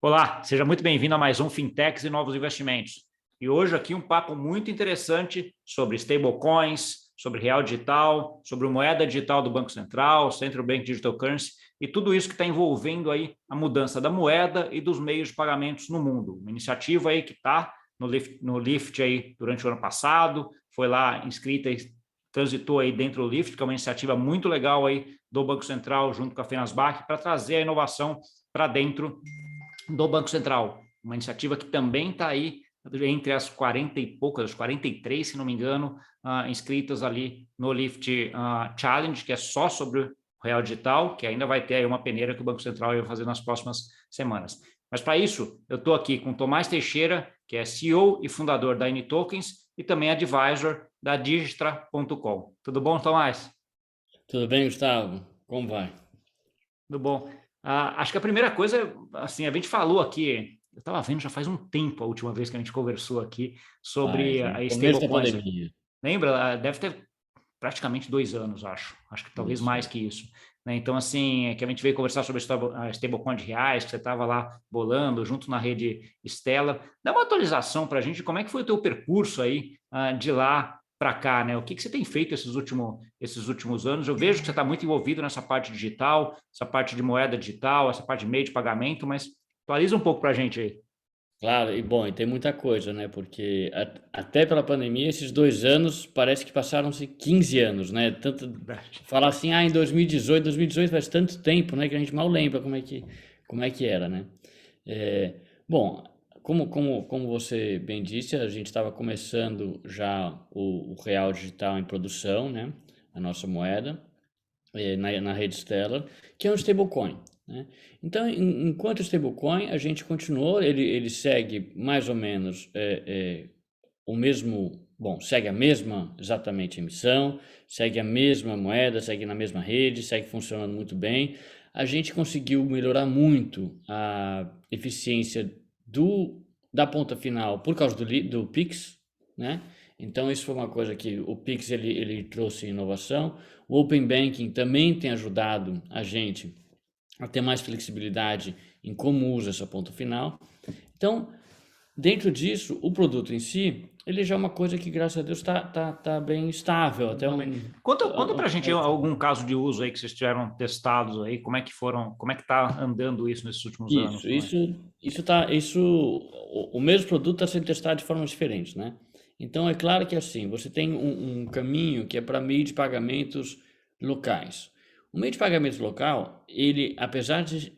Olá, seja muito bem-vindo a mais um Fintechs e Novos Investimentos. E hoje aqui um papo muito interessante sobre stablecoins, sobre real digital, sobre moeda digital do Banco Central, Central Bank Digital Currency e tudo isso que está envolvendo aí a mudança da moeda e dos meios de pagamentos no mundo. Uma iniciativa aí que está no LIFT aí durante o ano passado, foi lá inscrita e transitou aí dentro do LIFT, que é uma iniciativa muito legal aí do Banco Central junto com a Fenasbac para trazer a inovação para dentro do Banco Central, uma iniciativa que também está aí entre as 40 e poucas, as 43, se não me engano, inscritas ali no Lift Challenge, que é só sobre o Real Digital, que ainda vai ter aí uma peneira que o Banco Central vai fazer nas próximas semanas. Mas para isso, eu estou aqui com o Tomás Teixeira, que é CEO e fundador da N-Tokens e também advisor da Digistra.com. Tudo bom, Tomás? Tudo bem, Gustavo? Como vai? Tudo bom. Acho que a primeira coisa, assim, a gente falou aqui, eu estava vendo já faz um tempo a última vez que a gente conversou aqui sobre Faz, no a começo da stablecoins. pandemia. Lembra? Deve ter praticamente 2 anos, acho. Acho que talvez Isso, mais que isso. Né? Então, assim, é que a gente veio conversar sobre a stablecoin de reais, que você estava lá bolando junto na rede Stella. Dá uma atualização para a gente, como é que foi o teu percurso aí de lá para cá, né? O que você tem feito esses últimos anos? Eu vejo que você está muito envolvido nessa parte digital, essa parte de moeda digital, essa parte de meio de pagamento, mas atualiza um pouco para a gente aí. claro, e bom, e tem muita coisa, né? Porque até pela pandemia, esses 2 anos parece que passaram-se 15 anos, né? Tanto Verdade. falar assim, em 2018 faz tanto tempo, né? Que a gente mal lembra como é que era, né? É, bom, como você bem disse, a gente estava começando já o Real Digital em produção, né? A nossa moeda. Na rede Stellar, que é um stablecoin, né? Então, enquanto stablecoin, a gente continuou, ele segue mais ou menos o mesmo, bom, segue a mesma exatamente emissão, segue a mesma moeda, segue na mesma rede, segue funcionando muito bem. A gente conseguiu melhorar muito a eficiência da ponta final por causa do Pix, né? Então, isso foi uma coisa que o Pix ele trouxe inovação. O Open Banking também tem ajudado a gente a ter mais flexibilidade em como usa essa ponta final. Então, dentro disso, o produto em si, ele já é uma coisa que, graças a Deus, tá bem estável. Até Também. Conta para a gente algum caso de uso aí que vocês tiveram testados aí, como é que foram, como é que está andando isso nesses últimos anos, Isso, Tomás? isso, o mesmo produto está sendo testado de formas diferentes, né? Então é claro que assim, você tem um caminho que é para meio de pagamentos locais. O meio de pagamentos local, ele, apesar de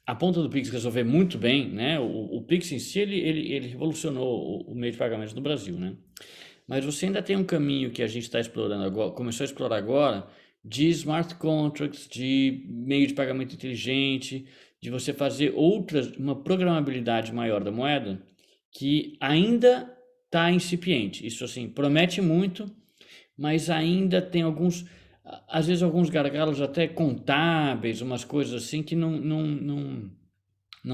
a ponta do Pix resolver muito bem, né? O Pix em si, ele revolucionou o meio de pagamentos no Brasil, né? Mas você ainda tem um caminho que a gente está explorando agora, começou a explorar agora, de smart contracts, de meio de pagamento inteligente, de você fazer uma programabilidade maior da moeda, que ainda está incipiente. Isso assim, promete muito, mas ainda tem às vezes alguns gargalos até contábeis, umas coisas assim que não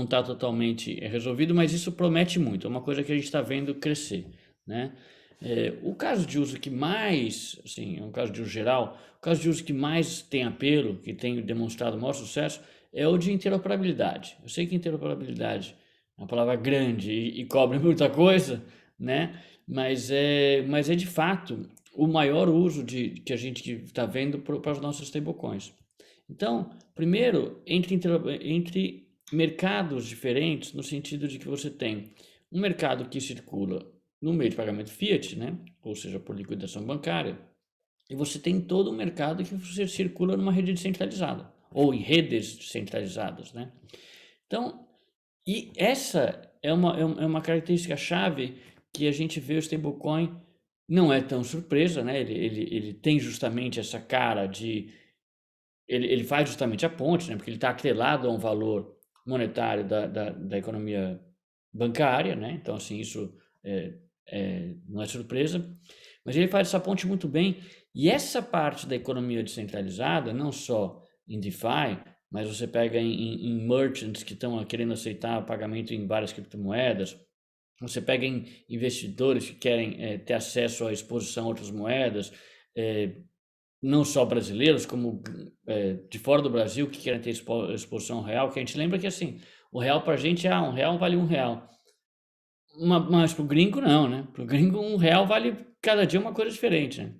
está totalmente resolvido, mas isso promete muito. É uma coisa que a gente está vendo crescer, né? O caso de uso que mais, assim, é um caso de uso geral, o caso de uso que mais tem apelo, que tem demonstrado maior sucesso, é o de interoperabilidade. Eu sei que interoperabilidade é uma palavra grande e cobre muita coisa, né? Mas é de fato o maior uso que a gente está vendo para os nossos stablecoins. Então, primeiro, entre mercados diferentes, no sentido de que você tem um mercado que circula no meio de pagamento fiat, né? Ou seja, por liquidação bancária, e você tem todo um mercado que você circula numa rede descentralizada, ou em redes descentralizadas, né? Então, e essa é uma característica chave que a gente vê o stablecoin, não é tão surpresa, né? Ele tem justamente essa cara de ele faz justamente a ponte, né, porque ele está atrelado a um valor monetário da economia bancária, né? Então, assim, isso não é surpresa, mas ele faz essa ponte muito bem. E essa parte da economia descentralizada, não só em DeFi, mas você pega em merchants que estão querendo aceitar pagamento em várias criptomoedas, você pega em investidores que querem ter acesso à exposição a outras moedas, é, não só brasileiros, como de fora do Brasil, que querem ter exposição real, que a gente lembra que, assim, o real para a gente, um real vale R$ 1. Mas para o gringo não, né? Para o gringo R$ 1 vale cada dia uma coisa diferente, né?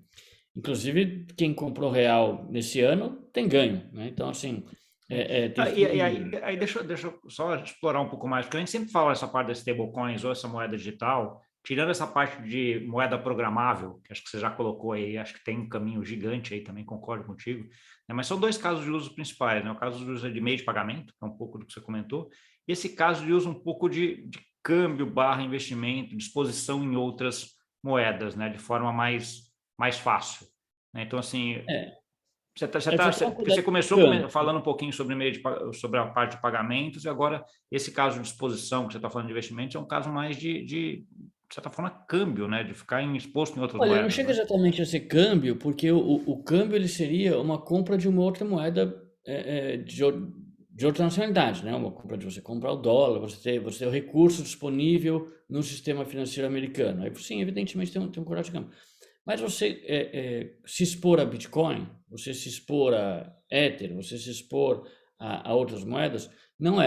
Inclusive, quem comprou real nesse ano tem ganho, né? Então, assim, tem E que... aí deixa eu só explorar um pouco mais, porque a gente sempre fala essa parte das stablecoins ou essa moeda digital, tirando essa parte de moeda programável, que acho que você já colocou aí, acho que tem um caminho gigante aí também, concordo contigo, né? Mas são dois casos de uso principais, né? O caso de uso de meio de pagamento, que é um pouco do que você comentou, e esse caso de uso um pouco de câmbio barra investimento, disposição em outras moedas, né? De forma mais fácil, né? Então, assim, É, você tem uma porque coisa você de começou câmbio. falando um pouquinho sobre a parte de pagamentos, e agora esse caso de exposição que você está falando de investimentos é um caso mais de certa forma, câmbio, né? De ficar exposto em outras Olha, não moedas, chega né? exatamente a ser câmbio, porque o câmbio ele seria uma compra de uma outra moeda de outra nacionalidade, né? Uma compra de você comprar o dólar, você ter o recurso disponível no sistema financeiro americano. Aí sim, evidentemente tem um corte de câmbio. Mas você se expor a Bitcoin, você se expor a Ether, você se expor a outras moedas, não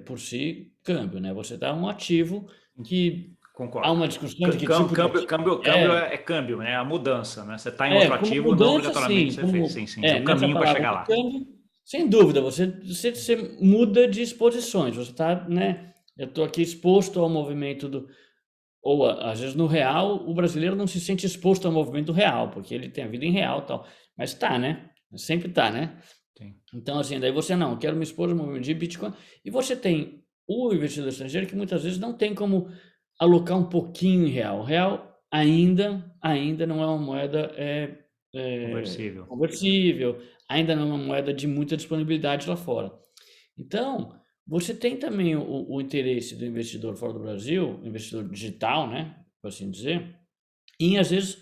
por si câmbio, né? Você dá um ativo que há Concordo. uma discussão de que tipo de ativo Câmbio é câmbio, né? É a mudança, né? Você está em outro como ativo, não mudança, obrigatoriamente sim, você fez. Sim, sim. É o nessa caminho para palavra chegar de lá. câmbio, sem dúvida, você muda de exposições, você está, né? Eu estou aqui exposto ao movimento às vezes no real, o brasileiro não se sente exposto ao movimento real, porque ele tem a vida em real e tal, mas está, né? Sempre está, né? Sim. Então, assim, daí você não, quero me expor ao movimento de Bitcoin, e você tem o investidor estrangeiro que muitas vezes não tem como alocar um pouquinho em real. O real ainda não é uma moeda Conversível. conversível, ainda não é uma moeda de muita disponibilidade lá fora. Então, você tem também o interesse do investidor fora do Brasil, investidor digital, né, por assim dizer, em às vezes,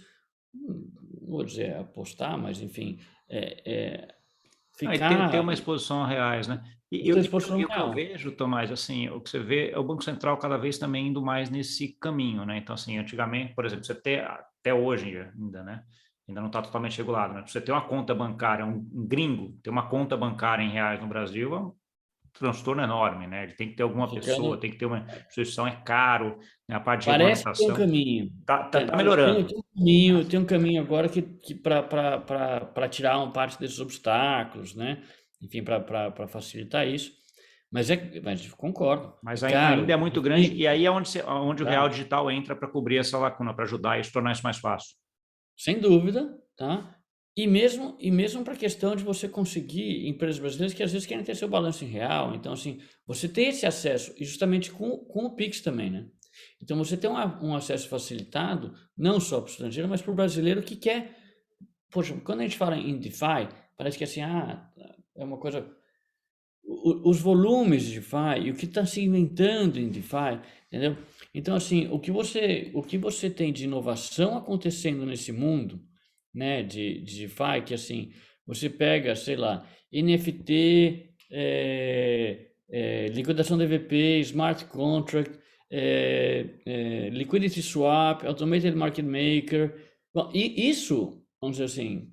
não vou dizer apostar, mas enfim, Ah, e ter ficar uma exposição a reais, né? E, ter e, exposição e o que eu real. vejo, Tomás, assim, o que você vê é o Banco Central cada vez também indo mais nesse caminho, né? Então, assim, antigamente, por exemplo, até hoje ainda, né? Ainda não está totalmente regulado, né? Você ter uma conta bancária, um gringo ter uma conta bancária em reais no Brasil é um transtorno enorme, né? Ele tem que ter alguma pessoa, Ficando, tem que ter uma instituição, é caro, né? A parte de parece que tem um regulamentação caminho. tá melhorando. Tem um caminho agora que para tirar uma parte desses obstáculos, né? Enfim, para facilitar isso. Mas concordo, é Mas ainda caro, é muito grande, e difícil, aí é onde o real tá? digital entra para cobrir essa lacuna, para ajudar e tornar isso mais fácil. Sem dúvida, tá? E mesmo para a questão de você conseguir empresas brasileiras que às vezes querem ter seu balanço em real. Então, assim, você tem esse acesso, e justamente com o Pix também, né? Então, você tem um acesso facilitado, não só para o estrangeiro, mas para o brasileiro que quer. Poxa, quando a gente fala em DeFi, parece que assim, é uma coisa. Os volumes de DeFi e o que está se inventando em DeFi, entendeu? Então, assim, o que você tem de inovação acontecendo nesse mundo, né, de DeFi, que assim, você pega, sei lá, NFT, liquidação de EVP, smart contract, liquidity swap, automated market maker. Bom, e isso, vamos dizer assim,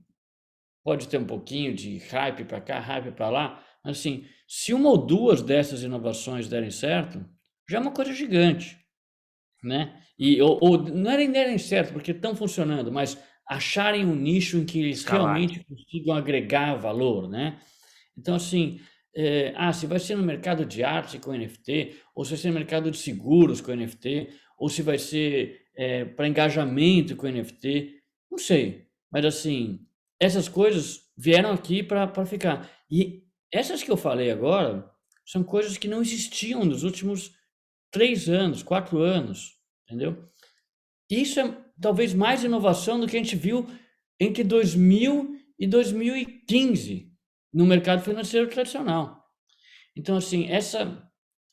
pode ter um pouquinho de hype para cá, hype para lá, mas assim, se uma ou duas dessas inovações derem certo, já é uma coisa gigante, né? Ou não é nem derem certo, porque estão funcionando, mas acharem um nicho em que eles Escalar. realmente consigam agregar valor, né? Então, assim, se vai ser no mercado de arte com NFT, ou se vai ser no mercado de seguros com NFT, ou se vai ser para engajamento com NFT, não sei. Mas, assim, essas coisas vieram aqui para ficar. E essas que eu falei agora são coisas que não existiam nos últimos 3 anos, 4 anos, entendeu? Isso é talvez mais inovação do que a gente viu entre 2000 e 2015 no mercado financeiro tradicional. Então, assim,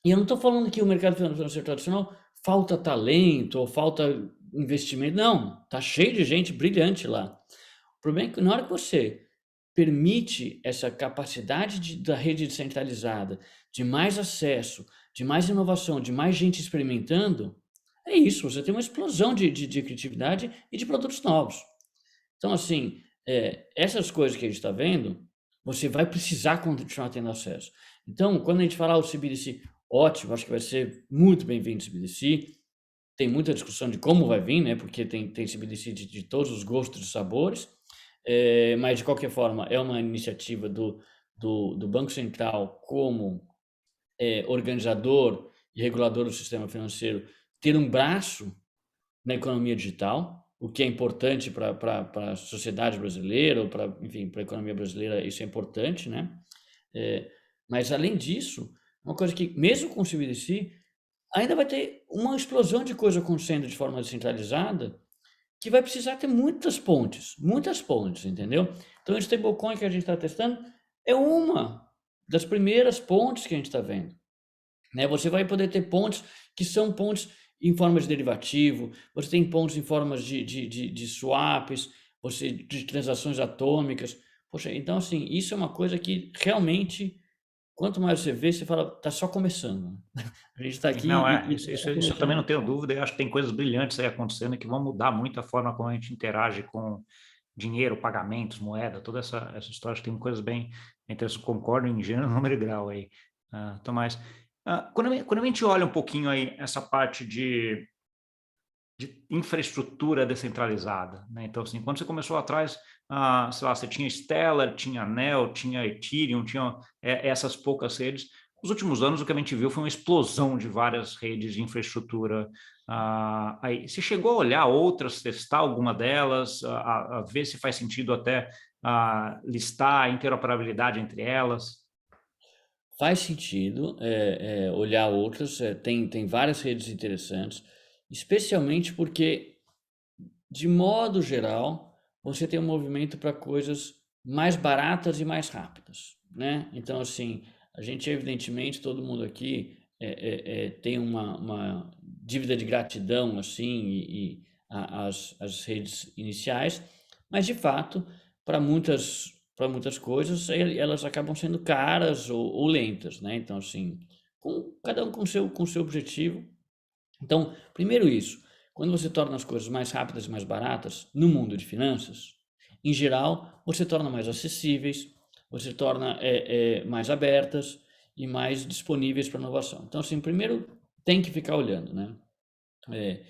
e eu não estou falando que o mercado financeiro tradicional falta talento ou falta investimento. Não, está cheio de gente brilhante lá. O problema é que na hora que você permite essa capacidade da rede descentralizada, de mais acesso, de mais inovação, de mais gente experimentando, é isso, você tem uma explosão de criatividade e de produtos novos. Então, assim, essas coisas que a gente está vendo, você vai precisar continuar tendo acesso. Então, quando a gente falar o CBDC, ótimo, acho que vai ser muito bem-vindo o CBDC. Tem muita discussão de como vai vir, né? Porque tem CBDC de todos os gostos e sabores, mas de qualquer forma é uma iniciativa do Banco Central como organizador e regulador do sistema financeiro ter um braço na economia digital, o que é importante para a sociedade brasileira, ou para, enfim, para a economia brasileira, isso é importante, né? É, mas, além disso, uma coisa que, mesmo com o CBDC, ainda vai ter uma explosão de coisa acontecendo de forma descentralizada, que vai precisar ter muitas pontes, entendeu? Então, o stablecoin que a gente está testando é uma das primeiras pontes que a gente está vendo, né? Você vai poder ter pontes que são pontes em forma de derivativo, você tem pontes em formas de swaps, de transações atômicas. Poxa, então, assim, isso é uma coisa que realmente, quanto mais você vê, você fala, tá só começando, né? A gente está aqui Não, e isso, tá isso, só isso eu também começando. não tenho dúvida. Eu acho que tem coisas brilhantes aí acontecendo que vão mudar muito a forma como a gente interage com dinheiro, pagamentos, moeda, toda essa história. Acho que tem coisas bem interessantes. Concordo em gênero, número e grau aí, Tomás. Quando a gente olha um pouquinho aí essa parte de infraestrutura descentralizada, né? Então, assim, quando você começou atrás, sei lá, você tinha Stellar, tinha Neo, tinha Ethereum, tinha essas poucas redes. Nos últimos anos, o que a gente viu foi uma explosão de várias redes de infraestrutura. Aí, você chegou a olhar outras, testar alguma delas, a ver se faz sentido até listar a interoperabilidade entre elas? Faz sentido olhar outras, tem várias redes interessantes, especialmente porque, de modo geral, você tem um movimento para coisas mais baratas e mais rápidas, né? Então, assim, a gente, evidentemente, todo mundo aqui tem uma dívida de gratidão, assim, as redes iniciais, mas, de fato, para muitas coisas, elas acabam sendo caras ou lentas, né? Então, assim, cada um com seu objetivo. Então, primeiro isso, quando você torna as coisas mais rápidas e mais baratas no mundo de finanças, em geral, você torna mais acessíveis, você torna mais abertas e mais disponíveis para inovação. Então, assim, primeiro tem que ficar olhando, né? É,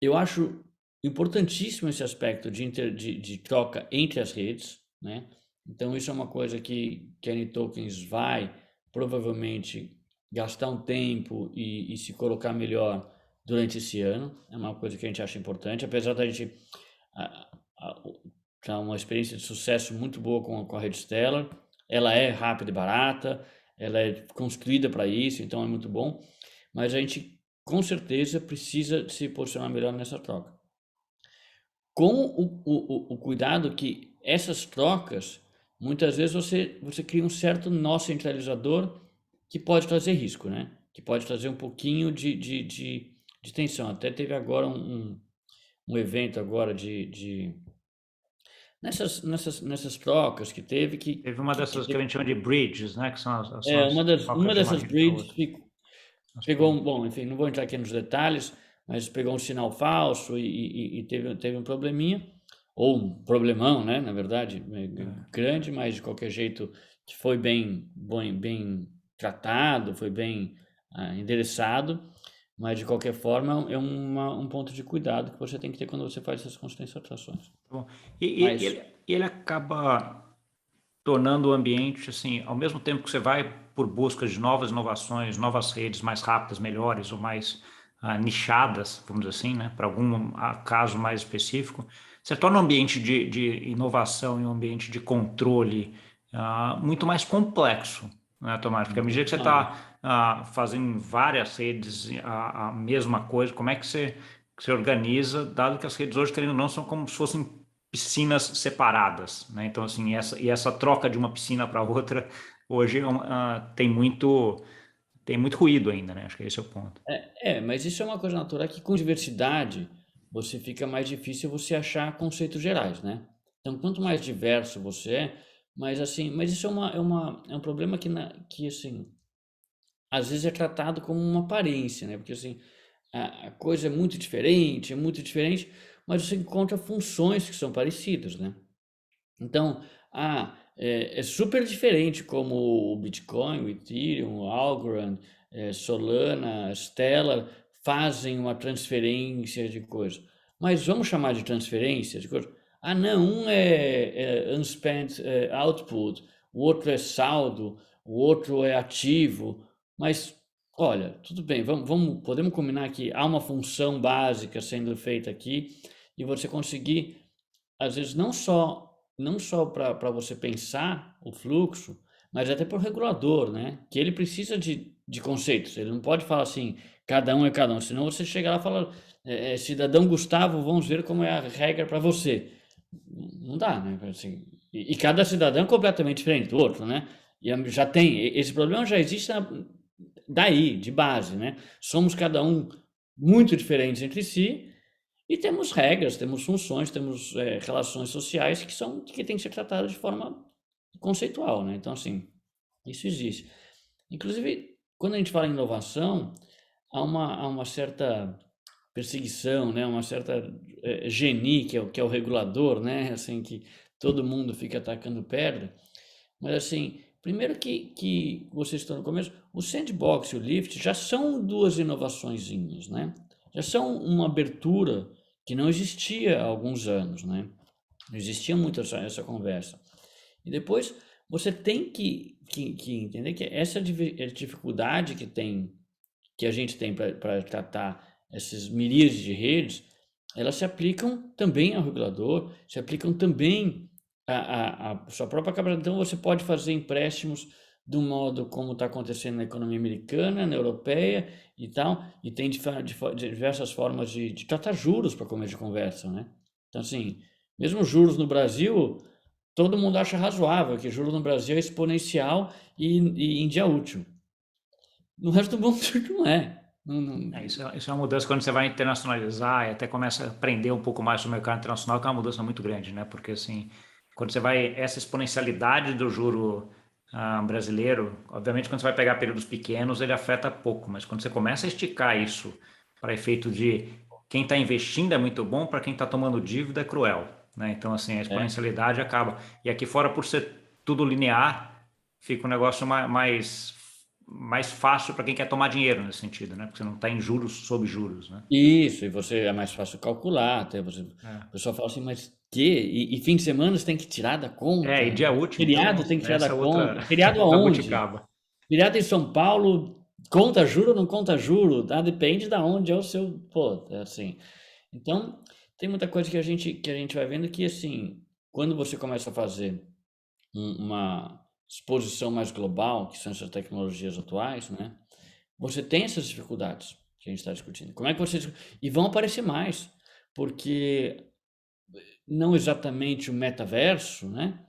eu acho importantíssimo esse aspecto de troca entre as redes, né? Então, isso é uma coisa que a N-Tokens vai provavelmente gastar um tempo e se colocar melhor durante esse ano. É uma coisa que a gente acha importante, apesar da gente a- a- ter uma experiência de sucesso muito boa com a rede Stellar. Ela é rápida e barata, ela é construída para isso, então é muito bom. Mas a gente com certeza precisa se posicionar melhor nessa troca. Com o cuidado que essas trocas, muitas vezes você cria um certo nó centralizador que pode trazer risco, né? Que pode trazer um pouquinho de tensão. Até teve agora um evento agora nessas trocas que teve Teve uma que dessas que a gente chama de bridges, né? Que são uma as uma trocas de uma dessas rede para breeds outra. As pegou pontes. bom, enfim, não vou entrar aqui nos detalhes, mas pegou um sinal falso e teve um probleminha, ou um problemão, né, na verdade, grande, mas de qualquer jeito que foi bem tratado, foi bem endereçado, mas de qualquer forma é um ponto de cuidado que você tem que ter quando você faz essas concentrações. Bom, e Mas ele acaba tornando o ambiente, assim, ao mesmo tempo que você vai por busca de novas inovações, novas redes mais rápidas, melhores ou mais nichadas, vamos dizer assim, né, para algum caso mais específico, você torna o ambiente de inovação e um ambiente de controle muito mais complexo, né, Tomás? Porque à medida que você está fazendo várias redes a mesma coisa, como é que você organiza, dado que as redes hoje, querendo ou não, são como se fossem piscinas separadas, né? Então, assim, essa troca de uma piscina para outra hoje tem muito ruído ainda, né? Acho que esse é o ponto. mas isso é uma coisa natural que com diversidade você fica mais difícil você achar conceitos gerais, né? Então, quanto mais diverso você mais assim, mas isso é um problema que assim, às vezes é tratado como uma aparência, né? Porque assim, a coisa é muito diferente, mas você encontra funções que são parecidas, né? Então, é super diferente como o Bitcoin, o Ethereum, o Algorand, Solana, Stellar fazem uma transferência de coisa. Mas vamos chamar de transferência de coisa? Ah, não, um é unspent output, o outro é saldo, o outro é ativo, mas olha, tudo bem, podemos combinar que há uma função básica sendo feita aqui e você conseguir, às vezes, não só para você pensar o fluxo, mas até para o regulador, né? Que ele precisa de conceitos, ele não pode falar assim, cada um é cada um, senão você chega lá e fala, cidadão Gustavo, vamos ver como é a regra para você. Não dá, né? Assim, e cada cidadão é completamente diferente do outro, né? Já tem, esse problema já existe daí, de base, né? Somos cada um muito diferentes entre si e temos regras, temos funções, temos relações sociais que têm que ser tratadas de forma conceitual, né? Então, assim, isso existe. Inclusive, quando a gente fala em inovação, há uma certa perseguição, né? Uma certa genie, que é o regulador, né? Assim, que todo mundo fica atacando pedra. Mas assim, primeiro que vocês estão no começo, o Sandbox e o Lift já são duas inovaçõezinhas, né? Já são uma abertura que não existia há alguns anos, né? Não existia muito essa conversa. E depois você tem que entender que essa dificuldade que a gente tem para tratar essas miríades de redes, elas se aplicam também ao regulador, se aplicam também à sua própria câmara. Então, você pode fazer empréstimos do modo como está acontecendo na economia americana, na europeia e tal, e tem diversas formas de tratar juros para começo de conversa, né? Então, assim, mesmo juros no Brasil, todo mundo acha razoável que juros no Brasil é exponencial e em dia útil. No resto do mundo não é. Isso é uma mudança quando você vai internacionalizar e até começa a aprender um pouco mais sobre o mercado internacional, que é uma mudança muito grande, né? Porque, assim, quando você vai, essa exponencialidade do juro brasileiro, obviamente, quando você vai pegar períodos pequenos, ele afeta pouco, mas quando você começa a esticar isso para efeito de quem está investindo é muito bom, para quem está tomando dívida é cruel, né? Então, assim, a É. exponencialidade acaba. E aqui fora, por ser tudo linear, fica um negócio mais fácil para quem quer tomar dinheiro nesse sentido, né? Porque você não está em juros sobre juros, né? Isso, e você é mais fácil calcular, até o É. pessoal fala assim, mas que? E fim de semana você tem que tirar da E conta? dia útil, então, Feriado tem nossa, que tirar da essa é outra, conta? Feriado outra aonde? buticaba. Feriado em São Paulo, conta juro ou não conta juro? Tá? Depende da onde é o seu, pô, é assim. Então, tem muita coisa que a gente vai vendo que, assim, quando você começa a fazer uma exposição mais global, que são essas tecnologias atuais, né? Você tem essas dificuldades que a gente está discutindo. Como é que vocês. E vão aparecer mais, porque não exatamente o metaverso, né?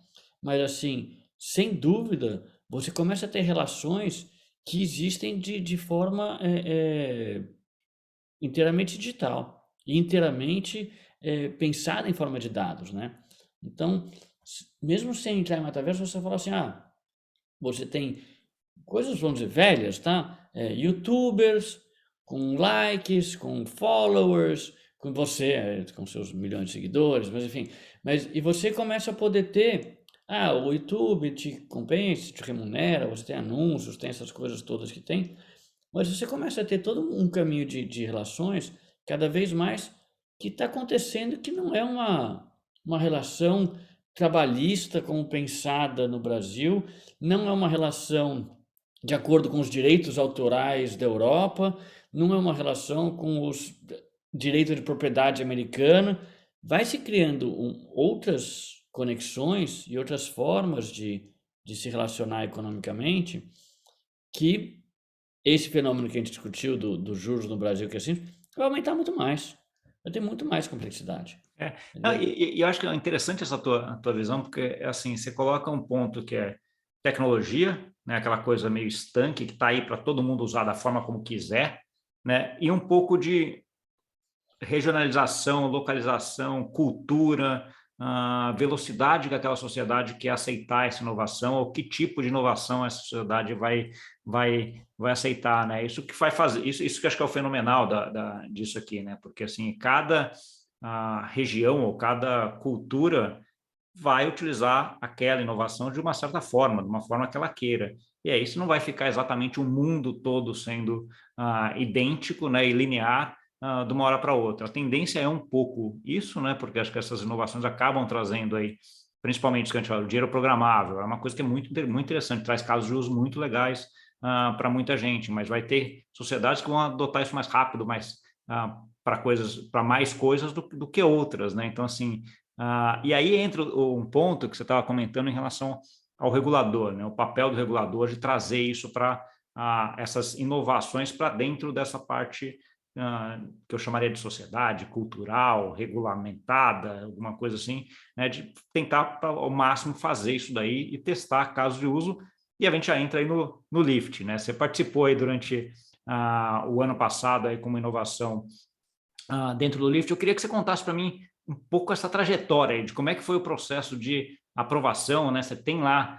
Mas assim, sem dúvida, você começa a ter relações que existem de forma inteiramente digital e inteiramente pensada em forma de dados, né? Então, mesmo sem entrar em metaverso, você fala assim, você tem coisas, vamos dizer, velhas, tá? YouTubers com likes, com followers, com você, com seus milhões de seguidores, mas enfim. E você começa a poder ter, o YouTube te compensa, te remunera, você tem anúncios, tem essas coisas todas que tem, mas você começa a ter todo um caminho de relações, cada vez mais, que está acontecendo que não é uma relação trabalhista como pensada no Brasil, não é uma relação de acordo com os direitos autorais da Europa, não é uma relação com os direitos de propriedade americana. Vai se criando outras conexões e outras formas de se relacionar economicamente que esse fenômeno que a gente discutiu dos juros no Brasil, que é assim, vai aumentar muito mais. Vai ter muito mais complexidade. É. Não, Entendeu? e eu acho que é interessante essa tua visão, porque assim, você coloca um ponto que é tecnologia, né, aquela coisa meio estanque que está aí para todo mundo usar da forma como quiser, né, e um pouco de regionalização, localização, cultura, velocidade que aquela sociedade quer aceitar essa inovação, ou que tipo de inovação essa sociedade vai aceitar, né? Isso que vai fazer, isso que eu acho que é o fenomenal disso aqui, né? Porque assim, cada região ou cada cultura vai utilizar aquela inovação de uma certa forma, de uma forma que ela queira. E aí isso não vai ficar exatamente o mundo todo sendo idêntico, né, e linear de uma hora para outra. A tendência é um pouco isso, né, porque acho que essas inovações acabam trazendo aí, principalmente o que a gente fala, o dinheiro programável, é uma coisa que é muito, muito interessante, traz casos de uso muito legais para muita gente, mas vai ter sociedades que vão adotar isso mais rápido, mais para mais coisas do que outras, né? Então, assim, e aí entra um ponto que você estava comentando em relação ao regulador, né? O papel do regulador de trazer isso para essas inovações para dentro dessa parte que eu chamaria de sociedade cultural, regulamentada, alguma coisa assim, né? De tentar ao máximo fazer isso daí e testar casos de uso. E a gente já entra aí no Lift, né? Você participou aí durante o ano passado aí com uma inovação dentro do Lift. Eu queria que você contasse para mim um pouco essa trajetória aí, de como é que foi o processo de aprovação, né? Você tem lá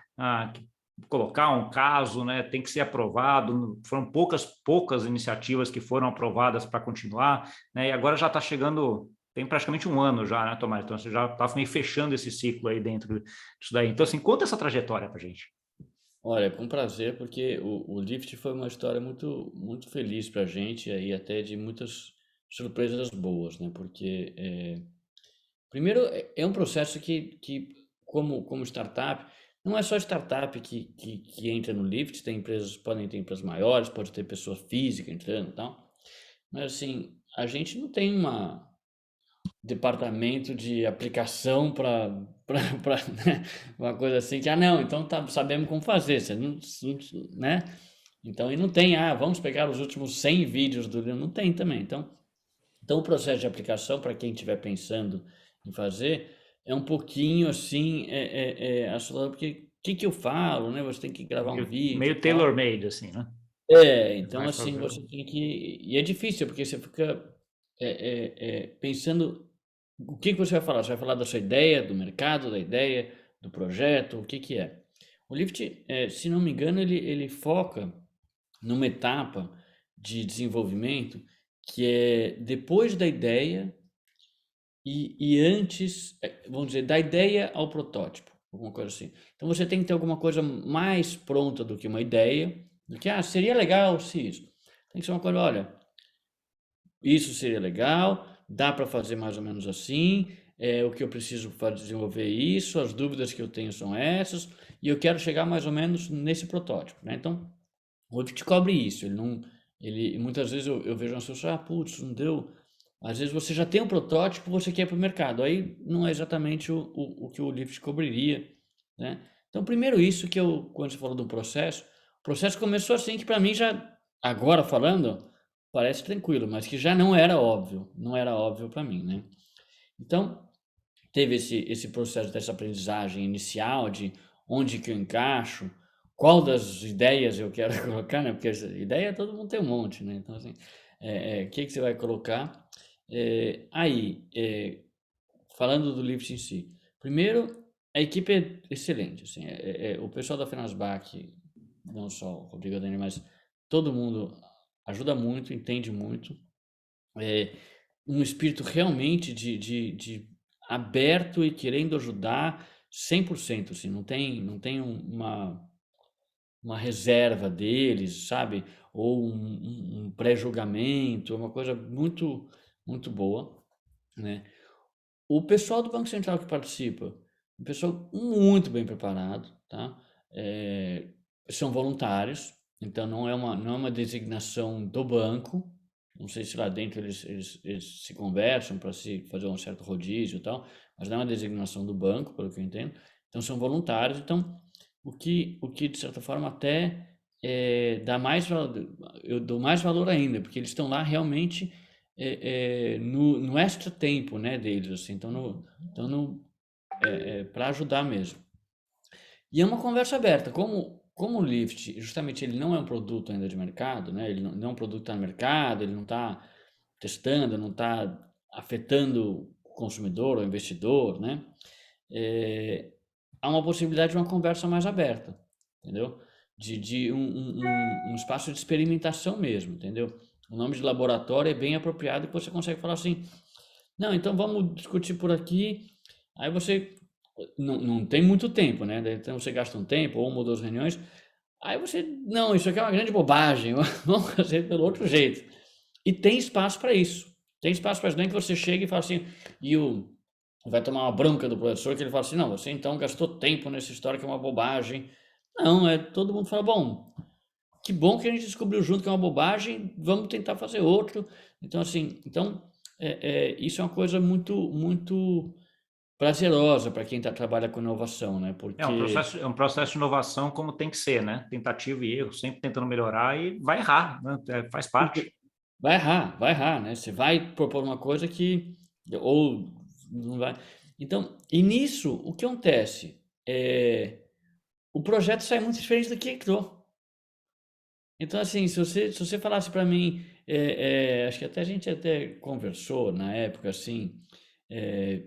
que colocar um caso, né? Tem que ser aprovado. Foram poucas iniciativas que foram aprovadas para continuar, né? E agora já está chegando, tem praticamente um ano já, né, Tomás? Então você já está meio fechando esse ciclo aí dentro disso daí. Então, assim, conta essa trajetória para a gente. Olha, com prazer, porque o Lift foi uma história muito feliz para a gente e até de muitas surpresas boas, né? Porque, primeiro, é um processo que como startup, não é só startup que entra no Lift, tem empresas, podem ter empresas maiores, pode ter pessoa física entrando e tal, mas assim, a gente não tem departamento de aplicação para né? Uma coisa assim que, não, então tá, sabemos como fazer, você não, né? Então, e não tem, vamos pegar os últimos 100 vídeos do não tem também. Então o processo de aplicação, para quem estiver pensando em fazer, é um pouquinho assim, assustador, porque o que que eu falo, né? Você tem que gravar um vídeo e Meio tal. tailor-made, assim, né? Então Vai assim, fazer. você tem que. E é difícil, porque você fica pensando o que que você vai falar. Você vai falar da sua ideia, do mercado, da ideia, do projeto, o que que é. O Lift, se não me engano, ele foca numa etapa de desenvolvimento que é depois da ideia e antes, vamos dizer, da ideia ao protótipo, alguma coisa assim. Então você tem que ter alguma coisa mais pronta do que uma ideia, do que, seria legal se isso. Tem que ser uma coisa, olha, isso seria legal, dá para fazer mais ou menos assim, o que eu preciso para desenvolver isso, as dúvidas que eu tenho são essas, e eu quero chegar mais ou menos nesse protótipo, né? Então, o Revit cobre isso, ele não, ele, muitas vezes eu vejo as pessoas, putz, não deu, às vezes você já tem um protótipo, você quer ir para o mercado, aí não é exatamente o que o Lift cobriria, né? Então, primeiro isso que quando você falou do processo, o processo começou assim que para mim já, agora falando, parece tranquilo, mas que já não era óbvio para mim, né? Então, teve esse processo dessa aprendizagem inicial de onde que eu encaixo, qual das ideias eu quero colocar, né? Porque ideia todo mundo tem um monte, né? Então, assim, o que que você vai colocar? Falando do Lift em si. Primeiro, a equipe é excelente, assim, o pessoal da Fenasbac, não só o Rodrigo Dani, mas todo mundo ajuda muito, entende muito, é, um espírito realmente de aberto e querendo ajudar 100%, assim, não tem uma reserva deles, sabe? Ou um pré-julgamento, uma coisa muito boa, né? O pessoal do Banco Central que participa, um pessoal muito bem preparado, tá? São voluntários, então não é uma designação do banco. Não sei se lá dentro eles se conversam para se fazer um certo rodízio e tal, mas não é uma designação do banco, pelo que eu entendo. Então são voluntários, então o que de certa forma até dá mais valor, eu dou mais valor ainda, porque eles estão lá realmente no extra tempo, né, deles, assim, então para ajudar mesmo. E é uma conversa aberta, como o Lyft, justamente ele não é um produto ainda de mercado, né, ele não é um produto que está no mercado, ele não está testando, não está afetando o consumidor ou o investidor, né, há uma possibilidade de uma conversa mais aberta, entendeu? De um espaço de experimentação mesmo, entendeu? O nome de laboratório é bem apropriado, que você consegue falar assim, não, então vamos discutir por aqui. Aí você não tem muito tempo, né? Então você gasta um tempo, ou uma ou duas reuniões, aí você, não, isso aqui é uma grande bobagem, vamos fazer pelo outro jeito. E tem espaço para isso. Tem espaço para isso, nem que você chegue e fale assim, vai tomar uma bronca do professor, que ele fala assim, não, você então gastou tempo nessa história que é uma bobagem. Não, todo mundo fala, bom, que bom que a gente descobriu junto que é uma bobagem, vamos tentar fazer outro. Então, assim, isso é uma coisa muito prazerosa para quem trabalha com inovação, né? Porque É um processo de inovação como tem que ser, né? Tentativa e erro, sempre tentando melhorar e vai errar, né? Faz parte. vai errar, né? Você vai propor uma coisa que ou não vai. Então, e nisso, o que acontece? O projeto sai muito diferente do que entrou. Então, assim, se você falasse para mim, acho que até a gente até conversou na época, assim,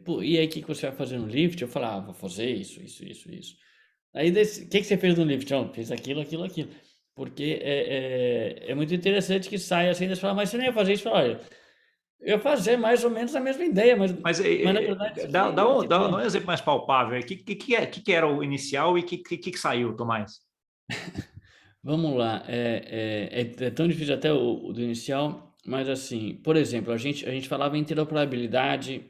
pô, e aí o que que você vai fazer no Lift? Eu falava, vou fazer isso, isso, isso, isso. Aí, o que que você fez no Lift? Não, fiz aquilo, aquilo, aquilo. Porque é muito interessante que saia assim, você fala, mas você não ia fazer isso? Eu falo, olha, eu ia fazer mais ou menos a mesma ideia, mas na verdade isso aqui, dá um tipo, exemplo mais palpável. O que era o inicial e que saiu, Tomás? vamos lá, é tão difícil até o do inicial, mas assim, por exemplo, a gente falava em interoperabilidade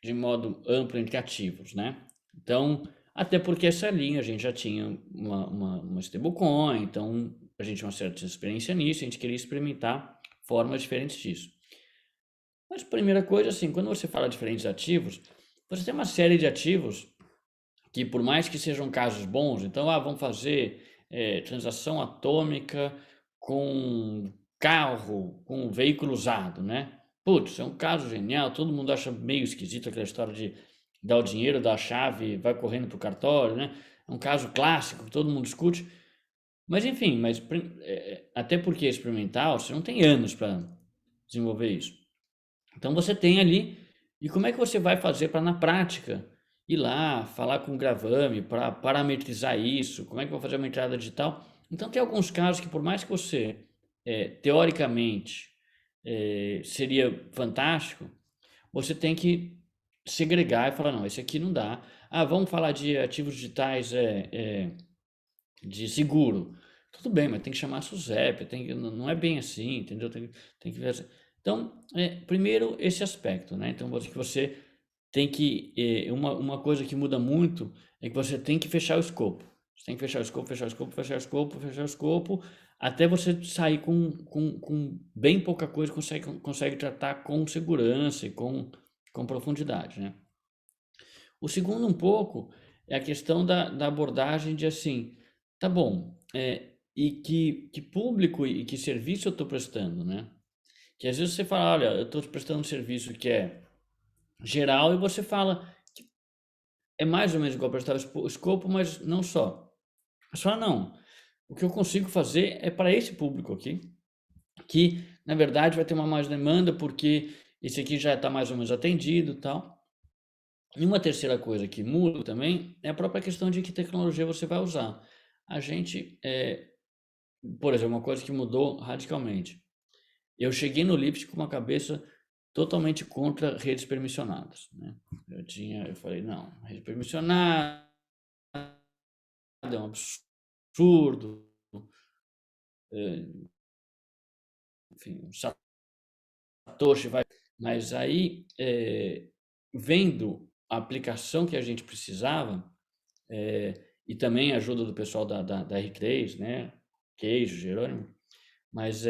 de modo amplo entre ativos, né? Então, até porque essa linha a gente já tinha uma stablecoin, então a gente tinha uma certa experiência nisso, a gente queria experimentar formas diferentes disso. Mas primeira coisa, assim, quando você fala de diferentes ativos, você tem uma série de ativos que por mais que sejam casos bons, então, vamos fazer transação atômica com carro, com veículo usado, né? Putz, é um caso genial, todo mundo acha meio esquisito aquela história de dar o dinheiro, dar a chave, vai correndo para o cartório, né? É um caso clássico que todo mundo discute, mas enfim, até porque é experimental, você não tem anos para desenvolver isso. Então você tem ali, e como é que você vai fazer para na prática ir lá, falar com o Gravame para parametrizar isso? Como é que vai fazer uma entrada digital? Então tem alguns casos que por mais que você teoricamente seria fantástico, você tem que segregar e falar, não, esse aqui não dá. Vamos falar de ativos digitais de seguro. Tudo bem, mas tem que chamar a SUSEP, não é bem assim, entendeu? Tem que ver. Então, primeiro esse aspecto, né? Então, que você tem que. Uma coisa que muda muito é que você tem que fechar o escopo. Você tem que fechar o escopo, fechar o escopo, fechar o escopo, fechar o escopo, até você sair com bem pouca coisa, consegue tratar com segurança e com profundidade, né? O segundo, um pouco, é a questão da abordagem de assim, tá bom, e que público e que serviço eu estou prestando, né? Que às vezes você fala, olha, eu estou prestando um serviço que é geral e você fala que é mais ou menos igual prestar o escopo, mas não só. Você fala, não, o que eu consigo fazer é para esse público aqui, que na verdade vai ter uma mais demanda porque esse aqui já está mais ou menos atendido e tal. E uma terceira coisa que muda também é a própria questão de que tecnologia você vai usar. A gente, por exemplo, uma coisa que mudou radicalmente. Eu cheguei no Lift com uma cabeça totalmente contra redes permissionadas, né? Eu falei, não, rede permissionada é um absurdo, enfim, o Satoshi vai. Mas aí, vendo a aplicação que a gente precisava, e também a ajuda do pessoal da R3, né? Queijo, Jerônimo, mas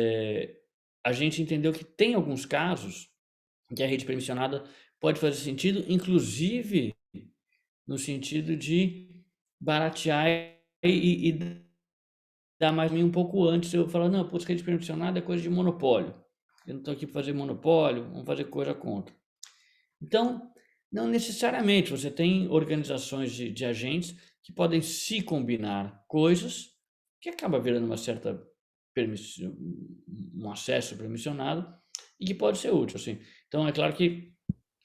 a gente entendeu que tem alguns casos em que a rede permissionada pode fazer sentido, inclusive no sentido de baratear e dar mais um pouco antes. Eu falo, não, putz, rede permissionada é coisa de monopólio. Eu não estou aqui para fazer monopólio, vamos fazer coisa contra. Então, não necessariamente você tem organizações de agentes que podem se combinar coisas que acaba virando uma certa um acesso permissionado e que pode ser útil, assim. Então, é claro que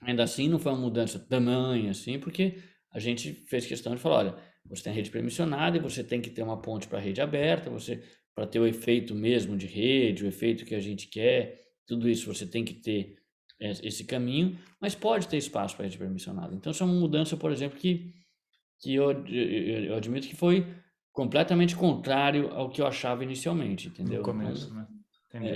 ainda assim não foi uma mudança tamanha, assim, porque a gente fez questão de falar, olha, você tem rede permissionada e você tem que ter uma ponte para a rede aberta, você para ter o efeito mesmo de rede, o efeito que a gente quer, tudo isso você tem que ter esse caminho, mas pode ter espaço para rede permissionada. Então, isso é uma mudança, por exemplo, que eu admito que foi completamente contrário ao que eu achava inicialmente, No entendeu? Então, começo, né? Entendi.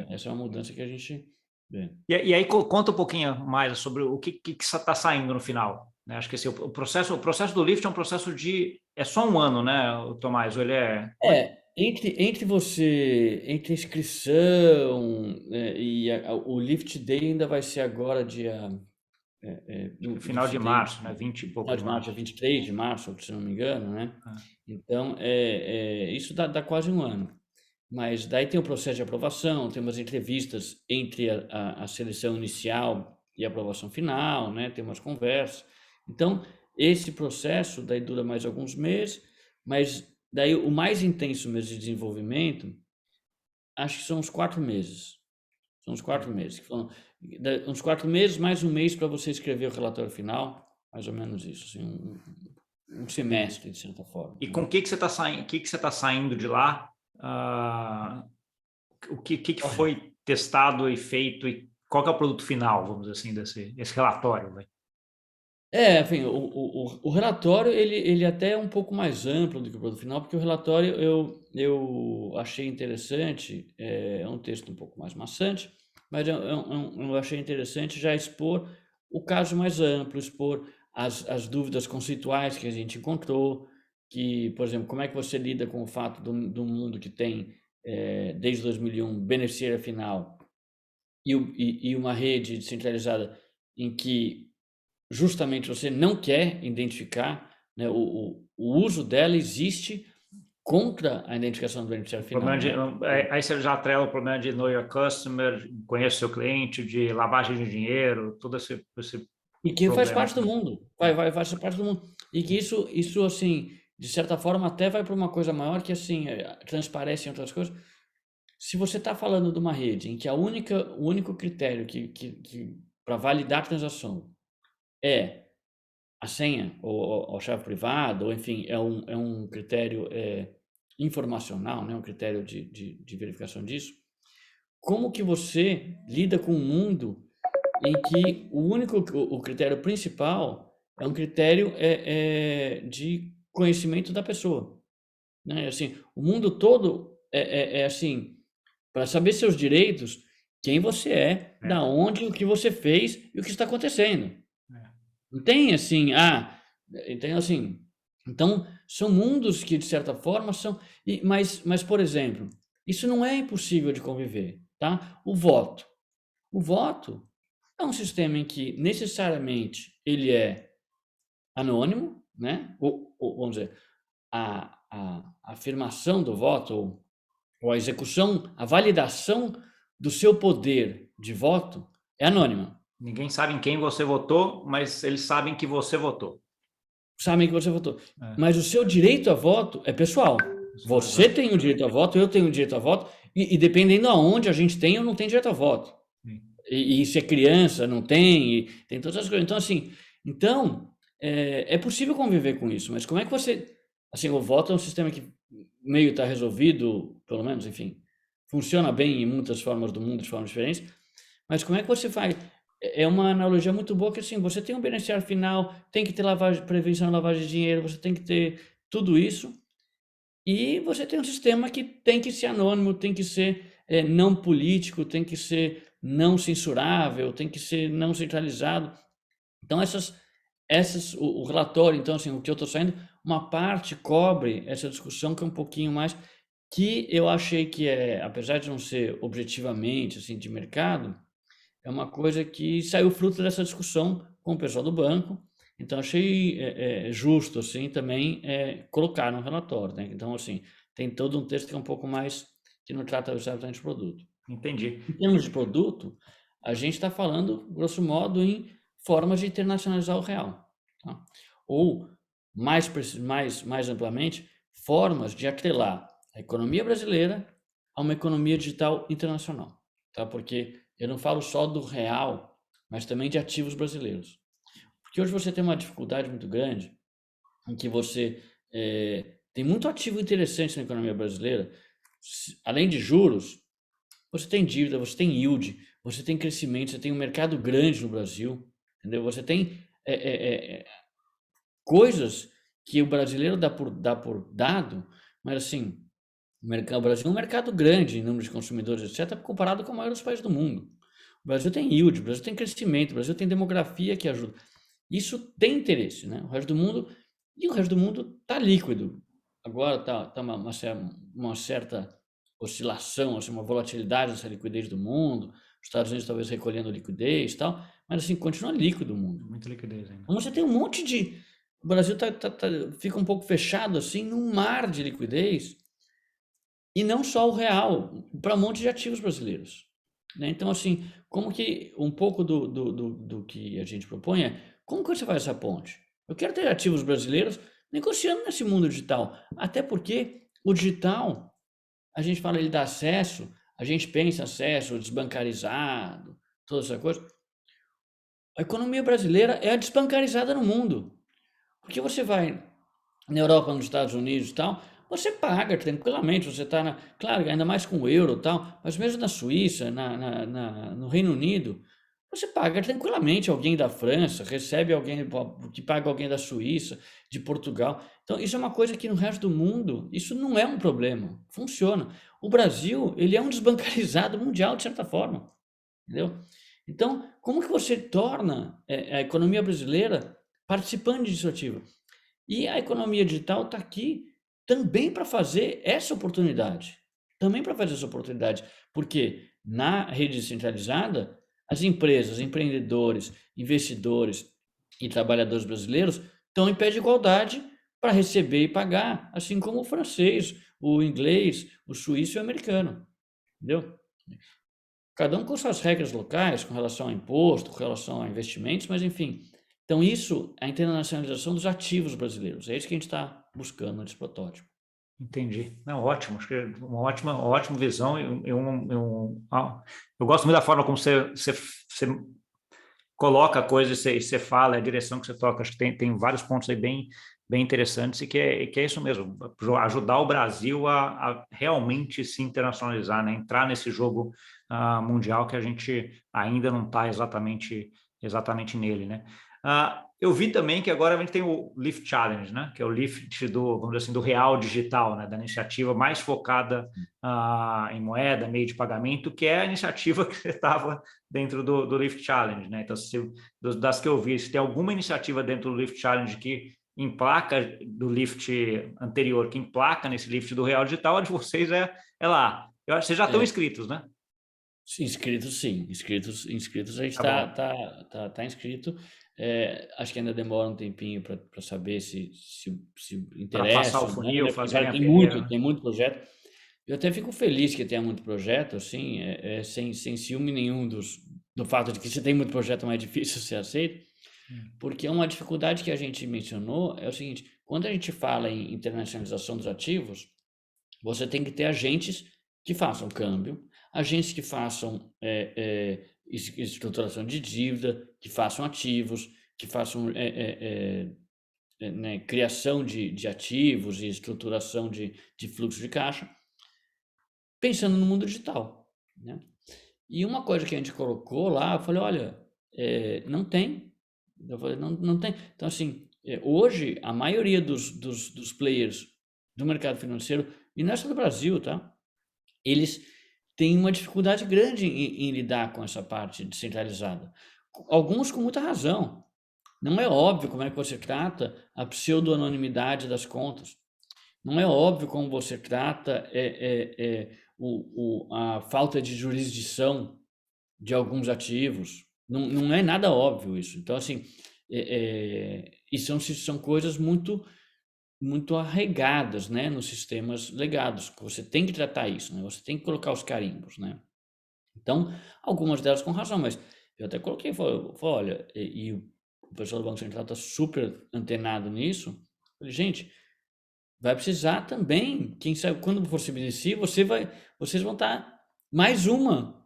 essa é uma mudança que a gente vê. E aí conta um pouquinho mais sobre o que está saindo no final, né? Acho que esse, o processo do Lift é um processo é só um ano, né, Tomás? Ou ele é, Entre a inscrição, e o Lift Day ainda vai ser agora acho que é o final Lift de Day, março, né? 20 e pouco final de de março, março. dia 23 de março, se não me engano, né? Ah, Então, isso dá quase um ano. Mas daí tem o processo de aprovação, tem umas entrevistas entre a seleção inicial e a aprovação final, né? Tem umas conversas. Então, esse processo daí dura mais alguns meses, mas daí o mais intenso mesmo de desenvolvimento, acho que são uns 4 meses. São uns 4 meses. Uns 4 meses, mais um mês para você escrever o relatório final, mais ou menos isso, assim, um entendi. semestre, de certa forma, E né? com o que você está saindo, que você tá saindo de lá? O que foi testado e feito e qual que é o produto final, vamos dizer assim, desse relatório, né? Enfim, o relatório ele até é um pouco mais amplo do que o produto final, porque o relatório eu achei interessante, é um texto um pouco mais maçante, mas eu achei interessante já expor o caso mais amplo, expor as dúvidas conceituais que a gente encontrou, que, por exemplo, como é que você lida com o fato do mundo que tem, desde 2001, beneficiária final e uma rede descentralizada em que justamente você não quer identificar, né, o uso dela existe contra a identificação do beneficiário Problema final, de, né? aí você já atrela o problema de know your customer, conhecer seu cliente, de lavagem de dinheiro, todo esse E que faz problema parte do também. mundo, faz parte do mundo. E que isso assim, de certa forma, até vai para uma coisa maior que assim, transparece em outras coisas. Se você está falando de uma rede em que o único critério que para validar a transação é a senha ou a chave privada, ou enfim, é um critério informacional, né? Um critério de verificação disso, como que você lida com um mundo em que o critério principal é um critério de conhecimento da pessoa, né? Assim, o mundo todo é assim, para saber seus direitos, quem você é, É, da onde, o que você fez e o que está acontecendo. é. Não tem assim, então assim, então são mundos que de certa forma são, mas por exemplo, isso não é impossível de conviver, tá? O voto é um sistema em que necessariamente ele é anônimo, né? Ou vamos dizer, a afirmação do voto ou a execução, a validação do seu poder de voto é anônima. Ninguém sabe em quem você votou, mas eles sabem que você votou. Sabem que você votou. É, Mas o seu direito a voto é pessoal. pessoal, Você exato. tem o direito a voto, eu tenho o direito a voto, e dependendo aonde a gente tem ou não tem direito a voto. Sim. E se é criança, não tem, e tem todas as coisas. Então, assim, é possível conviver com isso, mas como é que você. Assim, o voto é um sistema que meio está resolvido, pelo menos, enfim, funciona bem em muitas formas do mundo, de formas diferentes, mas como é que você faz? É uma analogia muito boa que assim, você tem um beneficiário final, tem que ter prevenção de lavagem de dinheiro, você tem que ter tudo isso, e você tem um sistema que tem que ser anônimo, tem que ser não político, tem que ser não censurável, tem que ser não centralizado. Então, o relatório, então, assim, o que eu estou saindo, uma parte cobre essa discussão que é um pouquinho mais, que eu achei que apesar de não ser objetivamente, assim, de mercado, é uma coisa que saiu fruto dessa discussão com o pessoal do banco, então achei justo, assim, também colocar no relatório, né? Então, assim, tem todo um texto que é um pouco mais, que não trata exatamente de produto. Entendi. Em termos de produto, a gente está falando, grosso modo, em formas de internacionalizar o real, tá? Ou, mais amplamente, formas de atrelar a economia brasileira a uma economia digital internacional, tá? Porque eu não falo só do real, mas também de ativos brasileiros. Porque hoje você tem uma dificuldade muito grande em que você tem muito ativo interessante na economia brasileira, além de juros, você tem dívida, você tem yield, você tem crescimento, você tem um mercado grande no Brasil, entendeu? Você tem coisas que o brasileiro dá por dado, mas assim, o Brasil é um mercado grande em número de consumidores, etc., comparado com a maioria dos países do mundo. O Brasil tem yield, o Brasil tem crescimento, o Brasil tem demografia que ajuda. Isso tem interesse, né? O resto do mundo está líquido. Agora tá uma certa oscilação, assim, uma volatilidade nessa liquidez do mundo. Os Estados Unidos talvez recolhendo liquidez e tal, mas assim, continua líquido o mundo. Muita liquidez ainda. Então você tem um monte de... O Brasil fica um pouco fechado assim, num mar de liquidez, e não só o real, para um monte de ativos brasileiros, né? Então, assim, como que um pouco do que a gente propõe é, como que você faz essa ponte? Eu quero ter ativos brasileiros negociando nesse mundo digital, até porque o digital, a gente fala, ele dá acesso, a gente pensa acesso desbancarizado, toda essa coisa. A economia brasileira é a desbancarizada no mundo, porque você vai na Europa, nos Estados Unidos e tal, você paga tranquilamente, você está claro, ainda mais com o euro e tal, mas mesmo na Suíça, no Reino Unido, você paga tranquilamente alguém da França, recebe alguém que paga alguém da Suíça, de Portugal. Então, isso é uma coisa que no resto do mundo, isso não é um problema, funciona. O Brasil, ele é um desbancarizado mundial, de certa forma, entendeu? Então, como que você torna a economia brasileira participante disso ativa? E a economia digital está aqui também para fazer essa oportunidade. Também para fazer essa oportunidade. Porque na rede descentralizada, as empresas, empreendedores, investidores e trabalhadores brasileiros estão em pé de igualdade para receber e pagar, assim como o francês, o inglês, o suíço e o americano. Entendeu? Cada um com suas regras locais, com relação a imposto, com relação a investimentos, mas enfim. Então, isso é a internacionalização dos ativos brasileiros. É isso que a gente está buscando nesse protótipo. Entendi. Não, ótimo. Acho que é uma ótima visão. Eu gosto muito da forma como você coloca a coisa e você fala, a direção que você toca. Acho que tem vários pontos aí bem interessantes e que é isso mesmo, ajudar o Brasil a realmente se internacionalizar, né? Entrar nesse jogo mundial que a gente ainda não está exatamente nele, né? Eu vi também que agora a gente tem o Lift Challenge, né? Que é o Lift vamos dizer assim, do real digital, né? Da iniciativa mais focada em moeda, meio de pagamento, que é a iniciativa que você estava dentro do Lift Challenge, né? Então, das que eu vi, se tem alguma iniciativa dentro do Lift Challenge que emplaca do Lift anterior, que emplaca nesse Lift do real digital, a de vocês é lá. Vocês já estão inscritos, né? Sim, inscritos, sim. Inscritos a gente tá inscrito. Acho que ainda demora um tempinho para saber se Para passar interessa o ou não, funil, né? Porque fazerem a tem peneira, né? tem muito projeto. Eu até fico feliz que tenha muito projeto, assim, sem ciúme nenhum do fato de que se tem muito projeto é mais difícil ser aceito, porque uma dificuldade que a gente mencionou é o seguinte: quando a gente fala em internacionalização dos ativos, você tem que ter agentes que façam câmbio, agentes que façam estruturação de dívida, que façam ativos, que façam né, criação de ativos e estruturação de fluxo de caixa, pensando no mundo digital, né? E uma coisa que a gente colocou lá, eu falei, olha, não tem. Eu falei, não tem. Então, assim, hoje, a maioria dos players do mercado financeiro, e não é só do Brasil, tá? Eles têm uma dificuldade grande em lidar com essa parte descentralizada. Alguns com muita razão. Não é óbvio como é que você trata a pseudo-anonimidade das contas. Não é óbvio como você trata a falta de jurisdição de alguns ativos. Não é nada óbvio isso. Então, assim, e são coisas muito arraigadas, né, nos sistemas legados. Você tem que tratar isso, né? Você tem que colocar os carimbos, né? Então, algumas delas com razão, mas eu até coloquei, falei, olha, e o pessoal do Banco Central está super antenado nisso. Falei, gente, vai precisar também, quem sabe, quando for se beneficiar, vocês vão estar mais uma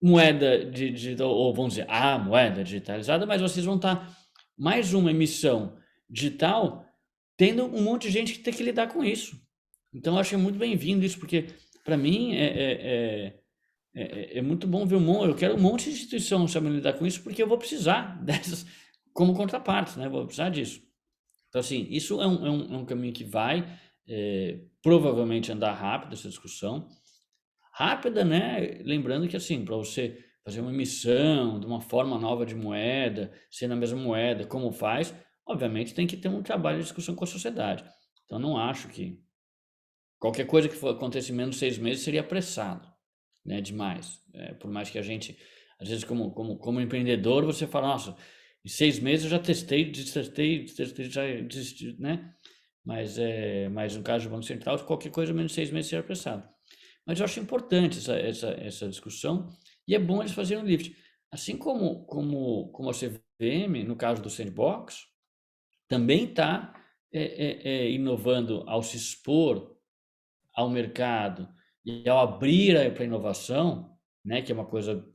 moeda digital, ou vamos dizer, a moeda digitalizada, mas vocês vão estar mais uma emissão digital, tendo um monte de gente que tem que lidar com isso. Então, eu achei muito bem-vindo isso, porque, para mim, é muito bom ver eu quero um monte de instituição sabendo lidar com isso, porque eu vou precisar dessas como contrapartes, né? Vou precisar disso. Então, assim, isso é um caminho que vai provavelmente andar rápido, essa discussão. Rápida, né? Lembrando que, assim, para você fazer uma emissão de uma forma nova de moeda, ser na mesma moeda, como faz, obviamente tem que ter um trabalho de discussão com a sociedade. Então, não acho que qualquer coisa que for acontecer em menos de 6 meses seria apressado, né? Demais. Por mais que a gente, às vezes, como empreendedor, você fala, nossa, em 6 meses eu já testei, já desisti, né? Mas no caso do Banco Central, qualquer coisa menos de 6 meses seria apressado. Mas eu acho importante essa discussão e é bom eles fazerem um lift. Assim como a CVM, no caso do Sandbox, também está inovando ao se expor ao mercado e ao abrir para a inovação, né, que é uma coisa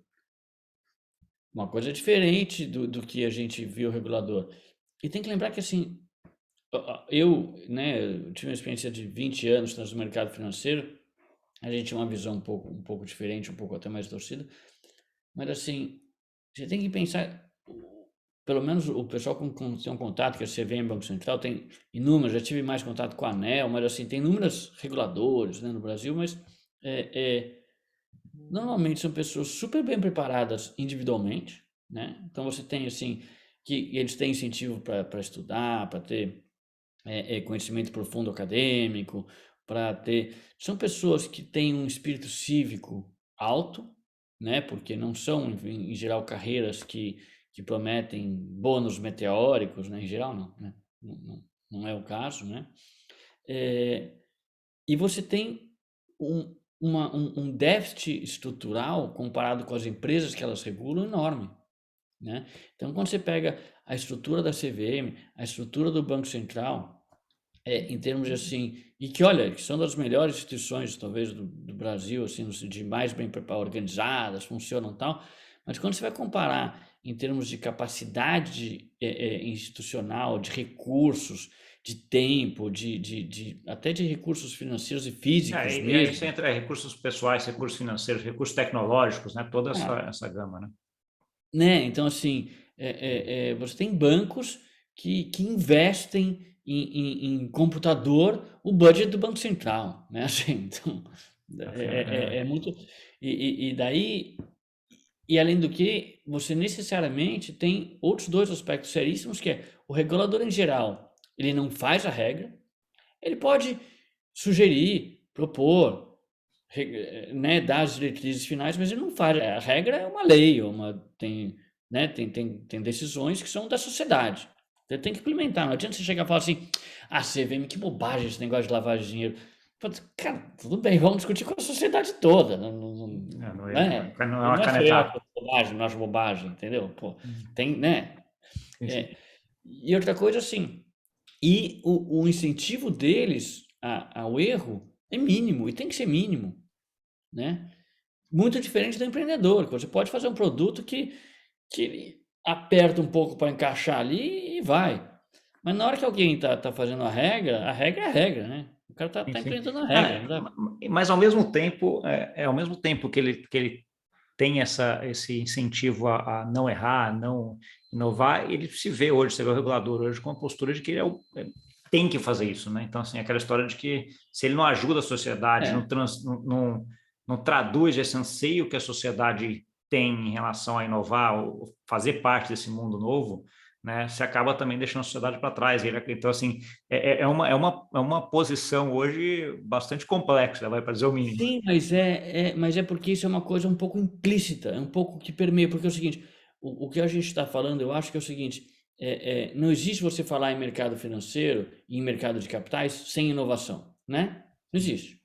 diferente do que a gente viu o regulador. E tem que lembrar que, assim, né, eu tive uma experiência de 20 anos no mercado financeiro, a gente tinha uma visão um pouco diferente, um pouco até mais torcida, mas assim, você tem que pensar, pelo menos o pessoal com tem um contato, que você vê em Banco Central, tem inúmeros, já tive mais contato com a ANEEL, mas assim, tem inúmeros reguladores, né, no Brasil, mas normalmente são pessoas super bem preparadas individualmente, né? Então você tem assim, que eles têm incentivo para estudar, para ter conhecimento profundo acadêmico, para ter. São pessoas que têm um espírito cívico alto, né? Porque não são, em geral, carreiras que prometem bônus meteóricos, né? Em geral, não, né? Não é o caso, né? E você tem um déficit estrutural comparado com as empresas que elas regulam enorme, né? Então, quando você pega a estrutura da CVM, a estrutura do Banco Central, em termos de assim, e que olha, que são das melhores instituições talvez do Brasil, assim, de mais bem organizadas, funcionam e tal, mas quando você vai comparar em termos de capacidade institucional, de recursos, de tempo, até de recursos financeiros e físicos E aí mesmo, você entra recursos pessoais, recursos financeiros, recursos tecnológicos, né? Toda ah, essa gama, né? né? Então, assim, você tem bancos que investem em computador o budget do Banco Central, né? Assim, então, é muito. E daí, e além do que, você necessariamente tem outros dois aspectos seríssimos, que é o regulador em geral, ele não faz a regra, ele pode sugerir, propor, né, dar as diretrizes finais, mas ele não faz. A regra é uma lei, tem, né, tem decisões que são da sociedade. Você tem que implementar. Não adianta você chegar e falar assim: ah, CVM, que bobagem esse negócio de lavagem de dinheiro. Cara, tudo bem, vamos discutir com a sociedade toda. Né? Não é E uma não é só eu que canetada. acho bobagem, não acho bobagem, entendeu? Pô, tem, né? Sim, sim. E outra coisa, assim, e o incentivo deles ao erro é mínimo, e tem que ser mínimo, né? Muito diferente do empreendedor, que você pode fazer um produto que ele aperta um pouco para encaixar ali e vai. Mas na hora que alguém tá fazendo a regra é a regra, né? O cara Sim, tá sim. implementando a regra, não dá. Mas ao mesmo tempo, ao mesmo tempo que ele tem esse incentivo a não errar, a não inovar, ele se vê hoje, você vê o regulador hoje com a postura de que ele tem que fazer isso, né? Então, assim, aquela história de que se ele não ajuda a sociedade, É, não traduz esse anseio que a sociedade tem em relação a inovar, ou fazer parte desse mundo novo, né? Você acaba também deixando a sociedade para trás. Então, assim, é uma posição hoje bastante complexa, vai para dizer o mínimo. sim, mas é porque isso é uma coisa um pouco implícita, é um pouco que permeia, porque é o seguinte, o que a gente está falando, eu acho que é o seguinte, não existe você falar em mercado financeiro e em mercado de capitais sem inovação, né? Não existe.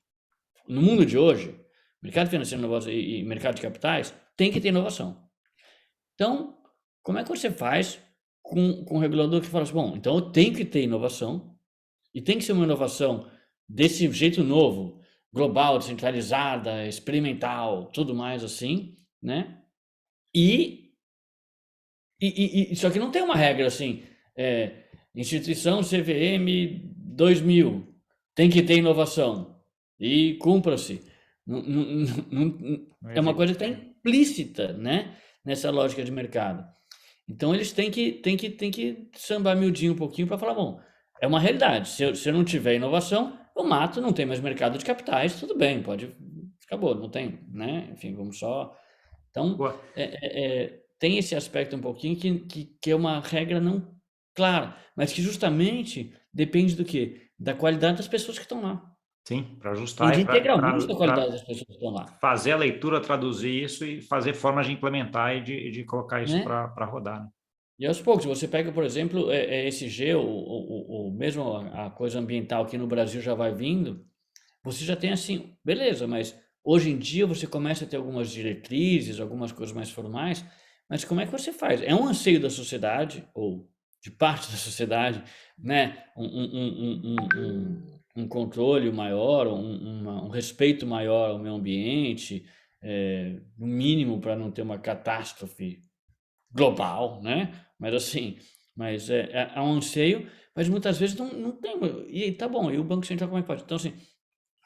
No mundo de hoje, mercado financeiro e mercado de capitais tem que ter inovação. Então, como é que você faz com um regulador que fala assim, bom, então eu tenho que ter inovação, e tem que ser uma inovação desse jeito novo, global, descentralizada, experimental, tudo mais assim, né? E, só que não tem uma regra assim, instituição CVM 2000 tem que ter inovação e cumpra-se. Não É uma existe. coisa que está implícita, né, nessa lógica de mercado. Então eles têm que sambar miudinho um pouquinho para falar, bom, é uma realidade. Se eu não tiver inovação, eu mato, não tem mais mercado de capitais, tudo bem, pode, acabou, não tem, né? Enfim, vamos só. Então, Boa. tem esse aspecto um pouquinho que é uma regra não clara, mas que justamente depende do quê? Da qualidade das pessoas que estão lá. Sim, para ajustar Depende e integralmente da qualidade para das pessoas que estão lá, fazer a leitura, traduzir isso e fazer formas de implementar e de colocar isso né? para rodar, né? E aos poucos, você pega, por exemplo, ESG, mesmo a coisa ambiental aqui no Brasil já vai vindo, você já tem assim, beleza, mas hoje em dia você começa a ter algumas diretrizes, algumas coisas mais formais, mas como é que você faz? É um anseio da sociedade, ou de parte da sociedade, né? Um controle maior, um respeito maior ao meio ambiente, no mínimo para não ter uma catástrofe global, né? Mas assim, mas é um anseio, mas muitas vezes não tem. E tá bom, e o Banco Central como é que pode? Então, assim,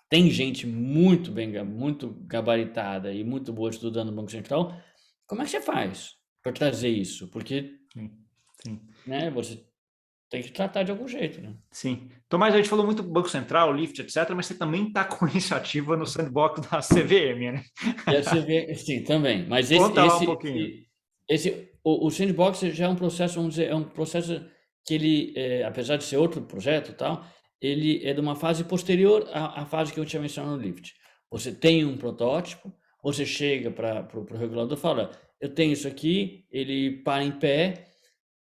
tem gente muito bem, muito gabaritada e muito boa estudando no Banco Central. Como é que você faz para trazer isso? Porque, Sim, sim. né, você tem que tratar de algum jeito, né? Sim. Tomás, a gente falou muito do Banco Central, Lift, etc., mas você também está com iniciativa no sandbox da CVM, né? E aí você vê, sim, também. Mas Conta lá um pouquinho. o sandbox já é um processo, vamos dizer, é um processo que ele, apesar de ser outro projeto e tal, ele é de uma fase posterior à fase que eu tinha mencionado no Lift. Você tem um protótipo, você chega para o regulador e fala, eu tenho isso aqui, ele para em pé,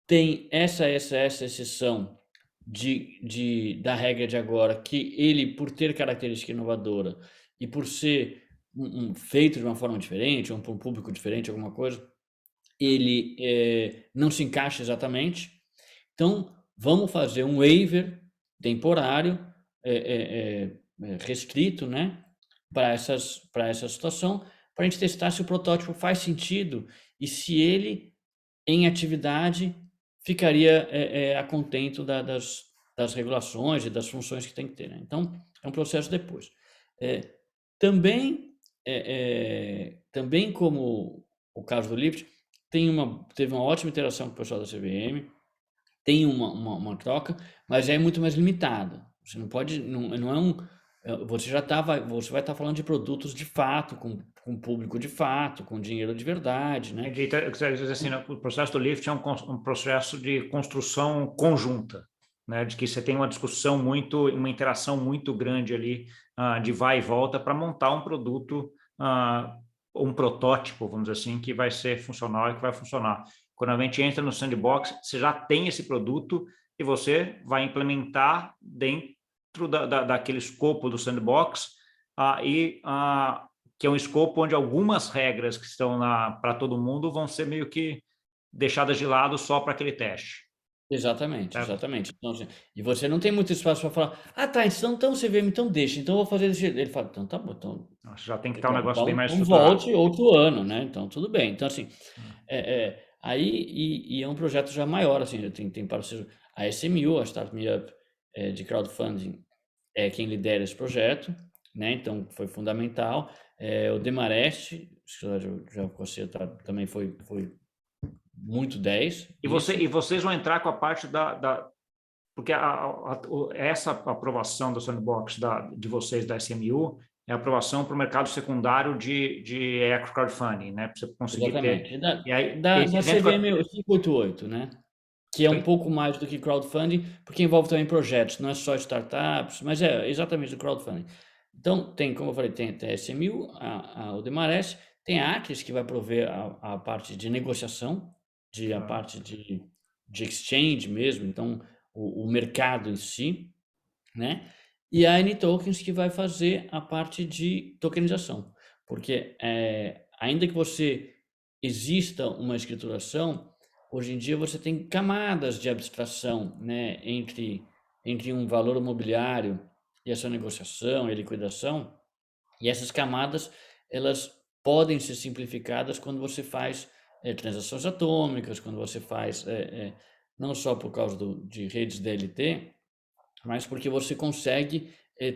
tem essa exceção da regra de agora, que ele, por ter característica inovadora e por ser feito de uma forma diferente, ou para um público diferente, alguma coisa, ele não se encaixa exatamente. Então, vamos fazer um waiver temporário, restrito, né, para essa situação, para a gente testar se o protótipo faz sentido e se ele, em atividade, ficaria a contento das regulações e das funções que tem que ter, né? Então, é um processo depois. É, também, também como o caso do Lift, teve uma ótima interação com o pessoal da CVM, tem uma troca, mas é muito mais limitada. Você não pode, não é você vai estar falando de produtos de fato, com público de fato, com dinheiro de verdade, né? Entendi. Então, quer dizer assim, né, o processo do Lift é um processo de construção conjunta, né? De que você tem uma discussão muito, uma interação muito grande ali, de vai e volta para montar um produto, um protótipo, vamos dizer assim, que vai ser funcional e que vai funcionar. Quando a gente entra no sandbox, você já tem esse produto e você vai implementar dentro daquele escopo do sandbox, que é um escopo onde algumas regras que estão para todo mundo vão ser meio que deixadas de lado só para aquele teste, Exatamente, certo? exatamente. Então, assim, e você não tem muito espaço para falar, ah, tá, então você vê, então deixa, então eu vou fazer desse jeito. Ele fala, então tá bom, Já tem que estar um então, negócio bem mais então estruturado. volte outro ano, né? Então tudo bem. Então, assim, Ah, aí, e é um projeto já maior, assim, tem parceiro, a SMU, a Start Me Up, de crowdfunding, é quem lidera esse projeto, né? Então foi fundamental. O Demarest, já você também foi muito 10 e nisso. vocês vão entrar com a parte porque essa aprovação do sandbox de vocês da SMU é a aprovação para o mercado secundário de eco crowdfunding, né? Para você conseguir ter. Exatamente. E E aí, esse da evento vai. CVM 588, né? Que é um Oi? pouco mais do que crowdfunding, porque envolve também projetos, não é só startups, mas é exatamente o crowdfunding. Então, tem, como eu falei, tem a SMU, o Demares, tem a Acres, que vai prover a parte de negociação, a Ah, parte de exchange mesmo, então o mercado em si, né? E a N-Tokens que vai fazer a parte de tokenização, porque ainda que você exista uma escrituração, hoje em dia você tem camadas de abstração, né, entre um valor imobiliário e a sua negociação e liquidação, e essas camadas elas podem ser simplificadas quando você faz transações atômicas, quando você faz não só por causa de redes DLT, mas porque você consegue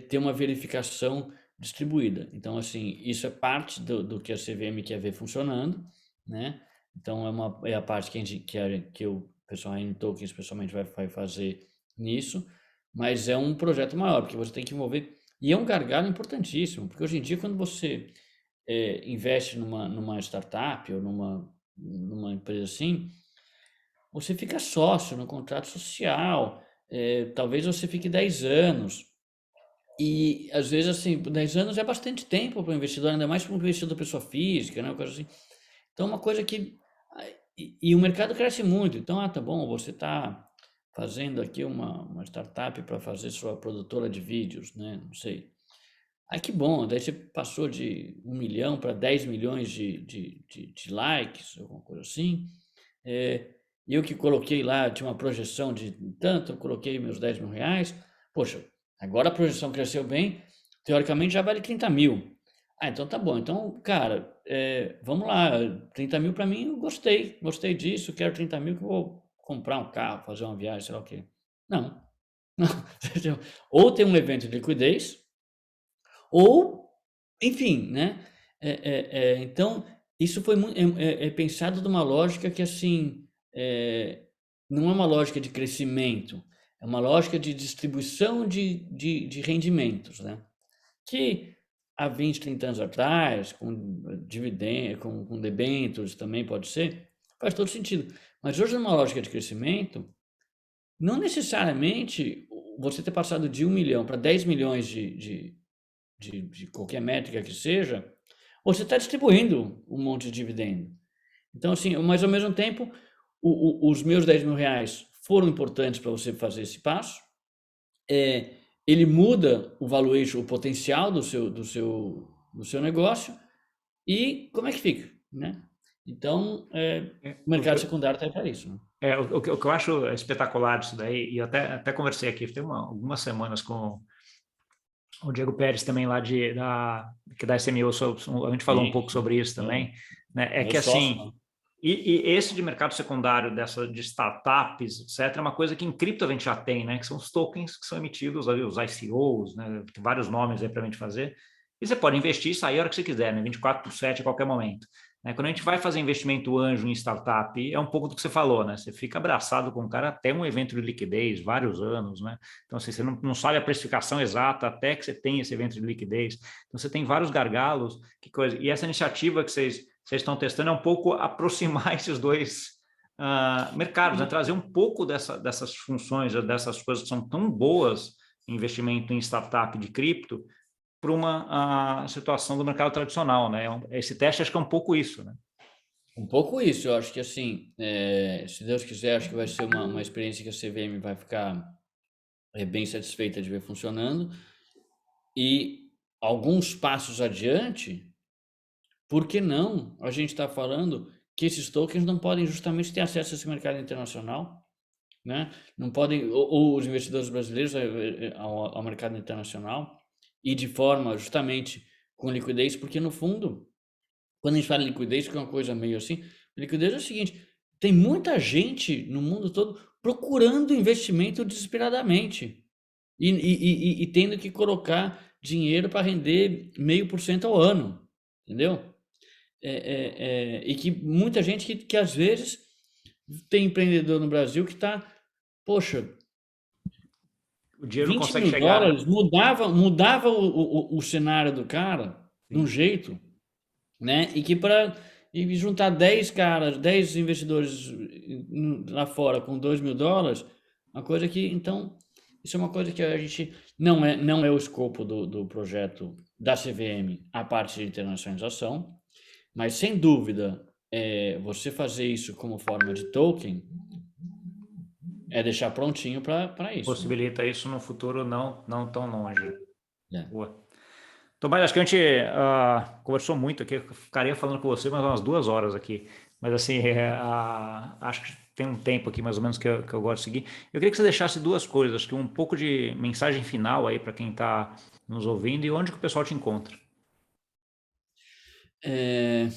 ter uma verificação distribuída. Então, assim, isso é parte do que a CVM quer ver funcionando, né? Então, é a parte que, a gente, que o pessoal em tokens, especialmente, vai fazer nisso, mas é um projeto maior, porque você tem que envolver, e é um gargalo importantíssimo, porque hoje em dia, quando você investe numa startup ou numa empresa assim, você fica sócio no contrato social, talvez você fique 10 anos, e às vezes assim, 10 anos é bastante tempo para o investidor, ainda mais para um investidor pessoa física, né, uma coisa assim. Então, uma coisa que. E o mercado cresce muito, então, tá bom, você está fazendo aqui uma startup para fazer sua produtora de vídeos, né? Não sei. Ah, que bom, daí você passou de 1 milhão para 10 milhões de likes, alguma coisa assim. Eu que coloquei lá, tinha uma projeção de tanto, eu coloquei meus 10 mil reais. Poxa, agora a projeção cresceu bem, teoricamente já vale 30 mil. Ah, então tá bom. Então, cara, vamos lá, 30 mil para mim, eu gostei disso, quero 30 mil que eu vou comprar um carro, fazer uma viagem, sei lá o quê. Não, não. Ou tem um evento de liquidez, ou, enfim, né? Então, isso foi pensado numa lógica que, assim, não é uma lógica de crescimento, é uma lógica de distribuição de rendimentos, né? Que há 20, 30 anos atrás, com dividendos, com debêntures também pode ser, faz todo sentido. Mas hoje, numa lógica de crescimento, não necessariamente você ter passado de 1 milhão para 10 milhões de qualquer métrica que seja, você está distribuindo um monte de dividendo. Então, assim, mas ao mesmo tempo, os meus 10 mil reais foram importantes para você fazer esse passo. Ele muda o valuation, o potencial do seu negócio e como é que fica, né? Então, É, o mercado secundário está aí para isso, né? o que eu acho espetacular disso daí, e até conversei aqui, tem algumas semanas com o Diego Pérez também lá que da SMU, a gente falou um Sim, pouco sobre isso é, também, né? É meu que sócio, assim, né? e esse de mercado secundário, de startups, etc., é uma coisa que em cripto a gente já tem, né? Que são os tokens que são emitidos ali, os ICOs, né? Tem vários nomes aí para a gente fazer. E você pode investir e sair a hora que você quiser, né? 24/7 a qualquer momento. Né? Quando a gente vai fazer investimento anjo em startup, é um pouco do que você falou, né? Você fica abraçado com o cara até um evento de liquidez, vários anos, né? Então, assim, você não sabe a precificação exata até que você tem esse evento de liquidez. Então, você tem vários gargalos, que coisa. E essa iniciativa que vocês estão testando é um pouco aproximar esses dois mercados, né? Trazer um pouco dessas funções, dessas coisas que são tão boas em investimento em startup de cripto para uma situação do mercado tradicional, né? Esse teste acho que é um pouco isso, né? Um pouco isso, eu acho que assim, se Deus quiser, acho que vai ser uma experiência que a CVM vai ficar bem satisfeita de ver funcionando. E alguns passos adiante, por que não a gente está falando que esses tokens não podem justamente ter acesso a esse mercado internacional, né? Não podem, ou os investidores brasileiros ao mercado internacional e de forma justamente com liquidez, porque no fundo, quando a gente fala em liquidez, que é uma coisa meio assim, liquidez é o seguinte, tem muita gente no mundo todo procurando investimento desesperadamente e tendo que colocar dinheiro para render 0,5% ao ano, entendeu? E que muita gente que às vezes tem empreendedor no Brasil que está, poxa, O dinheiro não 20 consegue mil chegar, né? dólares mudava o cenário do cara de um Sim. jeito, né? E que para juntar 10 caras, 10 investidores lá fora com 2 mil dólares, uma coisa que, então, isso é uma coisa que a gente não é o escopo do projeto da CVM, a parte de internacionalização, mas sem dúvida, você fazer isso como forma de token é deixar prontinho para isso, né? Possibilita isso no futuro não tão longe. É. Boa. Tomás, acho que a gente conversou muito aqui, eu ficaria falando com você mais umas 2 horas aqui, mas assim, acho que tem um tempo aqui mais ou menos que eu gosto de seguir. Eu queria que você deixasse duas coisas, acho que um pouco de mensagem final aí para quem está nos ouvindo e onde que o pessoal te encontra. É,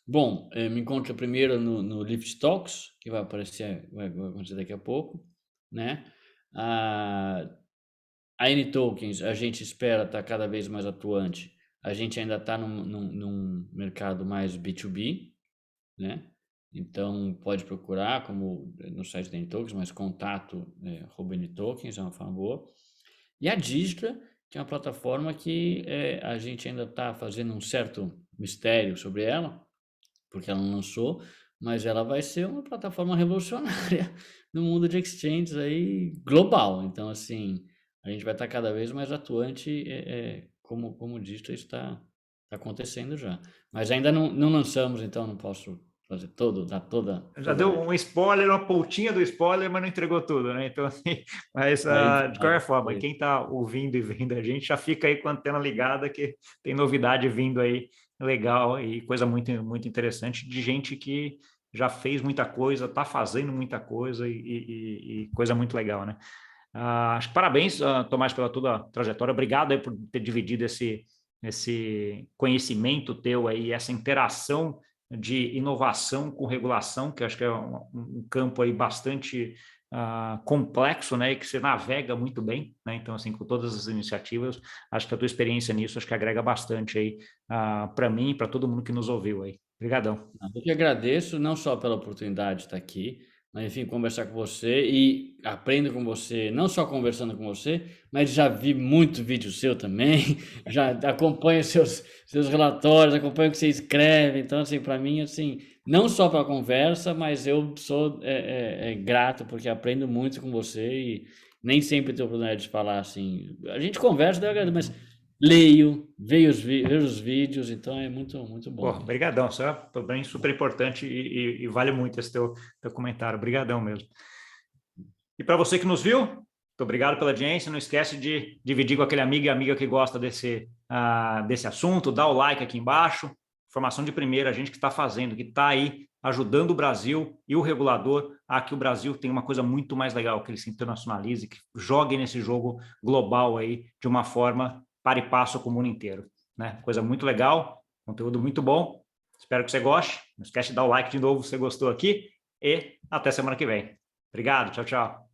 bom, me encontra primeiro no Lift Talks, que vai aparecer, vai acontecer daqui a pouco, né? Ah, A N-Tokens, a gente espera estar cada vez mais atuante. A gente ainda está num mercado mais B2B, né? Então, pode procurar, como no site da N-Tokens, mas contato @N-Tokens é uma forma boa. E a Digistra, que é uma plataforma que a gente ainda está fazendo um certo mistério sobre ela, porque ela não lançou, mas ela vai ser uma plataforma revolucionária no mundo de exchanges aí global. Então, assim, a gente vai estar cada vez mais atuante, como o Digistra está acontecendo já. Mas ainda não lançamos, então não posso fazer dar Já deu toda um spoiler, uma pontinha do spoiler, mas não entregou tudo, né? Então, assim, mas de qualquer forma, quem está ouvindo e vendo a gente já fica aí com a antena ligada, que tem novidade vindo aí legal e coisa muito, muito interessante de gente que já fez muita coisa, está fazendo muita coisa e coisa muito legal, né? Acho que parabéns, Tomás, pela tua trajetória. Obrigado aí por ter dividido esse conhecimento teu aí, essa interação de inovação com regulação, que acho que é um campo aí bastante complexo, né, e que você navega muito bem, né? Então, assim, com todas as iniciativas, acho que a tua experiência nisso acho que agrega bastante aí para mim e para todo mundo que nos ouviu aí. Obrigadão. Eu que agradeço, não só pela oportunidade de estar aqui, mas enfim, conversar com você e aprendo com você, não só conversando com você, mas já vi muito vídeo seu também, já acompanho seus relatórios, acompanho o que você escreve, então assim, para mim, assim, não só para conversa, mas eu sou grato porque aprendo muito com você e nem sempre tenho a oportunidade de falar assim, a gente conversa, eu agradeço, mas leio, vejo os vídeos, então é muito, muito Pô, bom mesmo. brigadão, isso é também super importante e vale muito esse teu comentário. Brigadão mesmo. E para você que nos viu, muito obrigado pela audiência. Não esquece de dividir com aquele amigo e amiga que gosta desse assunto, dá o like aqui embaixo. Informação de primeira, a gente que está fazendo, que está aí ajudando o Brasil e o regulador a que o Brasil tenha uma coisa muito mais legal, que ele se internacionalize, que jogue nesse jogo global aí de uma forma para e passo com o mundo inteiro, né? Coisa muito legal, conteúdo muito bom. Espero que você goste. Não esquece de dar o like de novo se você gostou aqui e até semana que vem. Obrigado, tchau, tchau.